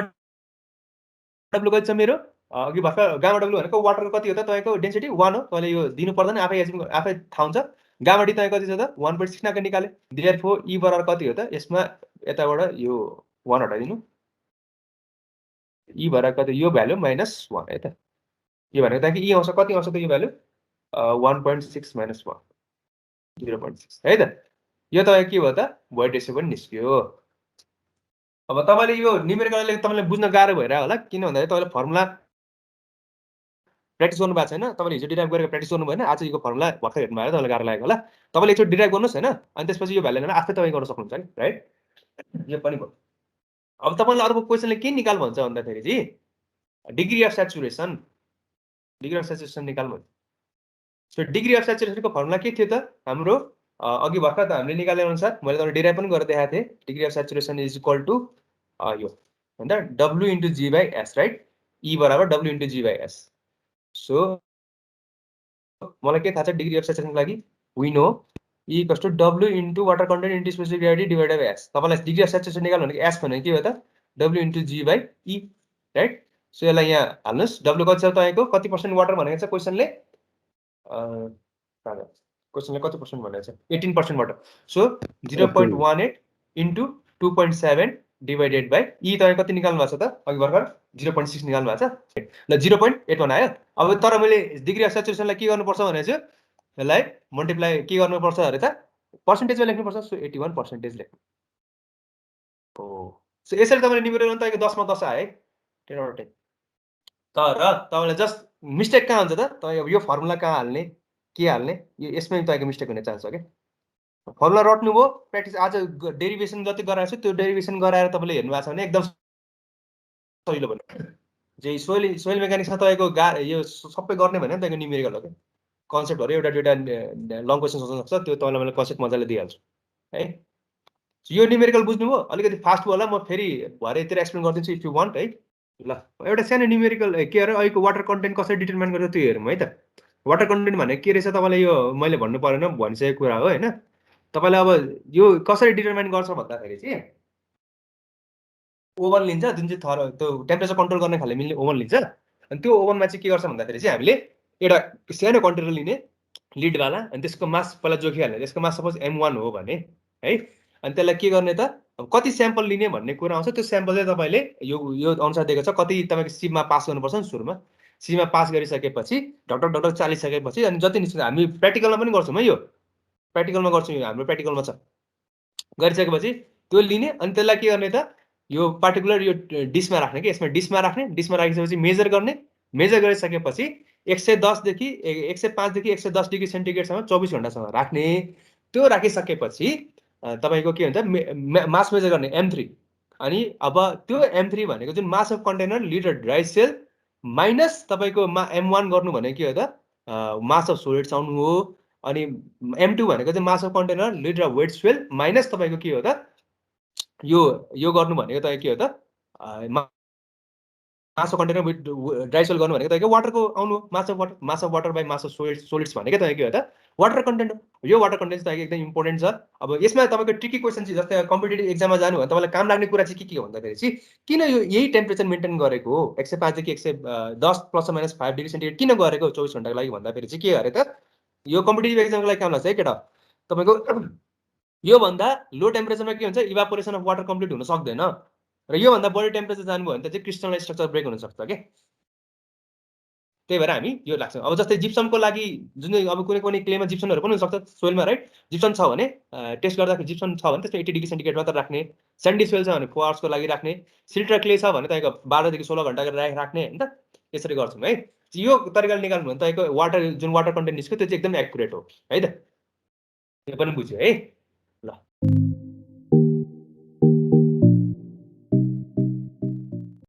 डब्लु कति छ मेरो, अघि भर्खर गामा डब्लु भनेको वाटरको कति हो त तपाईँको डेन्सिटी 1 हो, तपाईँले यो दिनु पर्दैन, आफै थाहा हुन्छ। गामा डी तपाईँ कति छ त 1.6 नाके निकाले, देयरफोर ई बराबर कति हो त, यसमा यताबाट यो 1 हटाइदिनु, ई भएर कति, यो भ्यालु -1 है त। यो भनेको ताकि ई आउँछ कति आउँछ त, यो भ्यालु 1.6 - 1 0.6 है त। यो तपाईँ के भयो त भोइड रेसियो पनि निस्क्यो। अब तपाईँले यो न्युमेरिकलले तपाईँले बुझ्न गाह्रो भइरहेको होला, किन भन्दाखेरि तपाईँले फर्मुला प्र्याक्टिस गर्नु भएको छैन, तपाईँले हिजो डिराइभ गरेर प्र्याक्टिस गर्नु भएन, आज यो फर्मुला भर्खर हेर्नु भयो तपाईँलाई गाह्रो लागेको होला। तपाईँले एकचोटि डिराइभ गर्नुहोस् होइन, अनि त्यसपछि यो भ्यालु लिएर आफै तपाईँ गर्न सक्नुहुन्छ नि राइट, यो पनि भयो। अब तपाईँलाई अर्को क्वेसनले के निकाल भन्छ भन्दाखेरि चाहिँ degree of saturation, degree of saturation निकाल भन्छ। सो डिग्री अफ सेचुरेसनको फर्मुला के थियो त हाम्रो, अघि भर्खर त हामीले निकाले अनुसार मैले तपाईँलाई डिराइभ पनि गरेर देखाएको थिएँ। Degree of saturation is equal to यो हैन W into G by S right, e बराबर W into G by S. So मलाई के थाहा छ डिग्री अफ सेचुरेसनको लागि, we know e equals to W into water content into specific gravity divided by S. तपाईँलाई डिग्री अफ सेचुरेसन निकाल्नु भनेको एस भनेको के हो त, W into G by e right. So यसलाई यहाँ हाल्नुहोस्, डब्ल्यू कति छ तपाईँको, कति पर्सेन्ट वाटर भनेको छ क्वेसनले, क्वेसनले कति पर्सेन्ट भनेको छ 18% water. So 0.18 into 2.7 divided by e तपाईँ कति निकाल्नु भएको छ त, अघि भर्खर 0.6 निकाल्नु भएको छ ल, 0.81 आयो। अब तर मैले डिग्री अफ सेचुरेसनलाई के गर्नुपर्छ भने चाहिँ यसलाई मल्टिप्लाई के गर्नुपर्छ अरे त, पर्सेन्टेजमा लेख्नुपर्छ। सो 81% लेख्नु हो। सो यसरी तपाईँले न्युमेरिकल तपाईँको 10 मा 10 आयो है, 10/10। तर तपाईँलाई जस्ट मिस्टेक कहाँ हुन्छ त, तपाईँ अब यो फर्मुला कहाँ हाल्ने के हाल्ने, यो यसमै तपाईँको मिस्टेक हुने चान्स छ क्या। फर्मुला रट्नुभयो, प्र्याक्टिस आज डेरिभेसन जति गराएको छु त्यो डेरिभेसन गराएर तपाईँले हेर्नु भएको छ भने एकदम सजिलो भयो। जे सोइल मेकानिक्समा तपाईँको यो सबै गर्ने भने तपाईँको न्युमेरिकल हो क्या, कन्सेप्टहरू एउटा दुइटा लङ क्वेसन सोच्न सक्छ, त्यो तपाईँलाई मैले कन्सेप्ट मजाले दिइहाल्छु है। यो न्युमेरिकल बुझ्नुभयो, अलिकति फास्ट होला, म फेरि भरेतिर एक्सप्लेन गरिदिन्छु इफ यु वान्ट है। ल एउटा सानो न्युमेरिकल के अरे अहिलेको वाटर कन्टेन्ट कसरी डिटर्माइन गरेर त्यो हेरौँ है त। वाटर कन्टेन्ट भनेको के रहेछ तपाईँलाई यो मैले भन्नु परेन, भनिसकेको कुरा हो होइन। तपाईँलाई अब यो कसरी डिटर्माइन गर्छ भन्दाखेरि चाहिँ ओभन लिन्छ, जुन चाहिँ त्यो टेम्परेचर कन्ट्रोल गर्ने खाले मिल्ने ओभन लिन्छ, अनि त्यो ओभनमा चाहिँ के गर्छ भन्दाखेरि चाहिँ हामीले एउटा सानो कन्टेनर लिने लिडवाला, अनि त्यसको मास पहिला जोखिहाल्ने, त्यसको मास सपोज M1 हो भने है, अनि त्यसलाई के गर्ने त, अब कति स्याम्पल लिने भन्ने कुरा आउँछ। त्यो स्याम्पल चाहिँ तपाईँले यो अनुसार दिएको छ, कति तपाईँको सीमा पास गर्नुपर्छ नि सुरुमा, सीमा पास गरिसकेपछि ढकढक ढकढक चालिसकेपछि अनि जति निस्किन्छ, हामी प्र्याक्टिकलमा पनि गर्छौँ है, यो प्र्याक्टिकलमा गर्छौँ, यो हाम्रो प्र्याक्टिकलमा छ। गरिसकेपछि त्यो लिने अनि त्यसलाई के गर्ने त, यो पार्टिकुलर यो डिसमा राख्ने कि यसमा डिसमा राख्ने, डिसमा राखिसकेपछि मेजर गर्ने, मेजर गरिसकेपछि 110 देखि 105 देखि 110 डिग्री सेन्टिग्रेडसम्म 24 घण्टासम्म राख्ने। त्यो राखिसकेपछि तपाईँको के हुन्छ मास मेजर गर्ने M3, अनि अब त्यो M3 भनेको जुन mass of container litre dry cell minus तपाईँको M1 गर्नु भनेको के हो त, मास अफ सोलिड्स आउनु हो, अनि M2 भनेको चाहिँ mass of container litre wet swell minus तपाईँको के हो त, यो गर्नु भनेको तपाईँ के हो त, mass of container with dry cell गर्नु भनेको तपाईँको वाटरको आउनु हो, mass of water by mass of solids भनेको तपाईँ के हो त वाटर कन्टेन्ट हो। यो वाटर कन्टेन्ट चाहिँ एकदम इम्पोर्टेन्ट छ। अब यसमा तपाईँको ट्रिकी क्वेसन चाहिँ जस्तै कम्पिटेटिभ एक्जाममा जानु भने तपाईँलाई काम लाग्ने कुरा चाहिँ के हो भन्दाखेरि चाहिँ किन यो यही टेम्परेचर मेन्टेन गरेको हो 105 देखि 110 ± 5 डिग्री सेन्टिग्रेड किन गरेको 24 घण्टाको लागि भन्दाखेरि चाहिँ के अरे त, यो कम्पिटेटिभ एक्जामको लागि काम लाग्छ है केटा। तपाईँको योभन्दा लो टेम्परेचरमा के हुन्छ, इभापोरेसन अफ वाटर कम्प्लिट हुन सक्दैन, र योभन्दा बढी टेम्परेचर जानुभयो भने चाहिँ क्रिस्टलाइन स्ट्रक्चर ब्रेक हुन सक्छ के। त्यही भएर हामी यो लाग्छ। अब जस्तै जिप्समको लागि जुन अब कुनै क्लेमा जिप्सनहरू पनि हुनसक्छ सोइलमा, राइट? जिप्सन छ भने टेस्ट गर्दाखेरि जिप्सन छ भने त्यसमा 80 डिग्री सेन्टिग्रेड मात्र राख्ने, स्यान्डी सोइल छ भने 4 आवर्सको लागि राख्ने, सिल्ट र क्ले छ भने तपाईँको 12 देखि 16 घन्टा गरेर राख्ने हैन त? यसरी गर्छौँ है। यो तरिकाले निकाल्नु भने तपाईँको वाटर जुन वाटर कन्टेन्ट निस्क्यो त्यो चाहिँ एकदम एक्युरेट हो है त? यो पनि बुझ्यो है।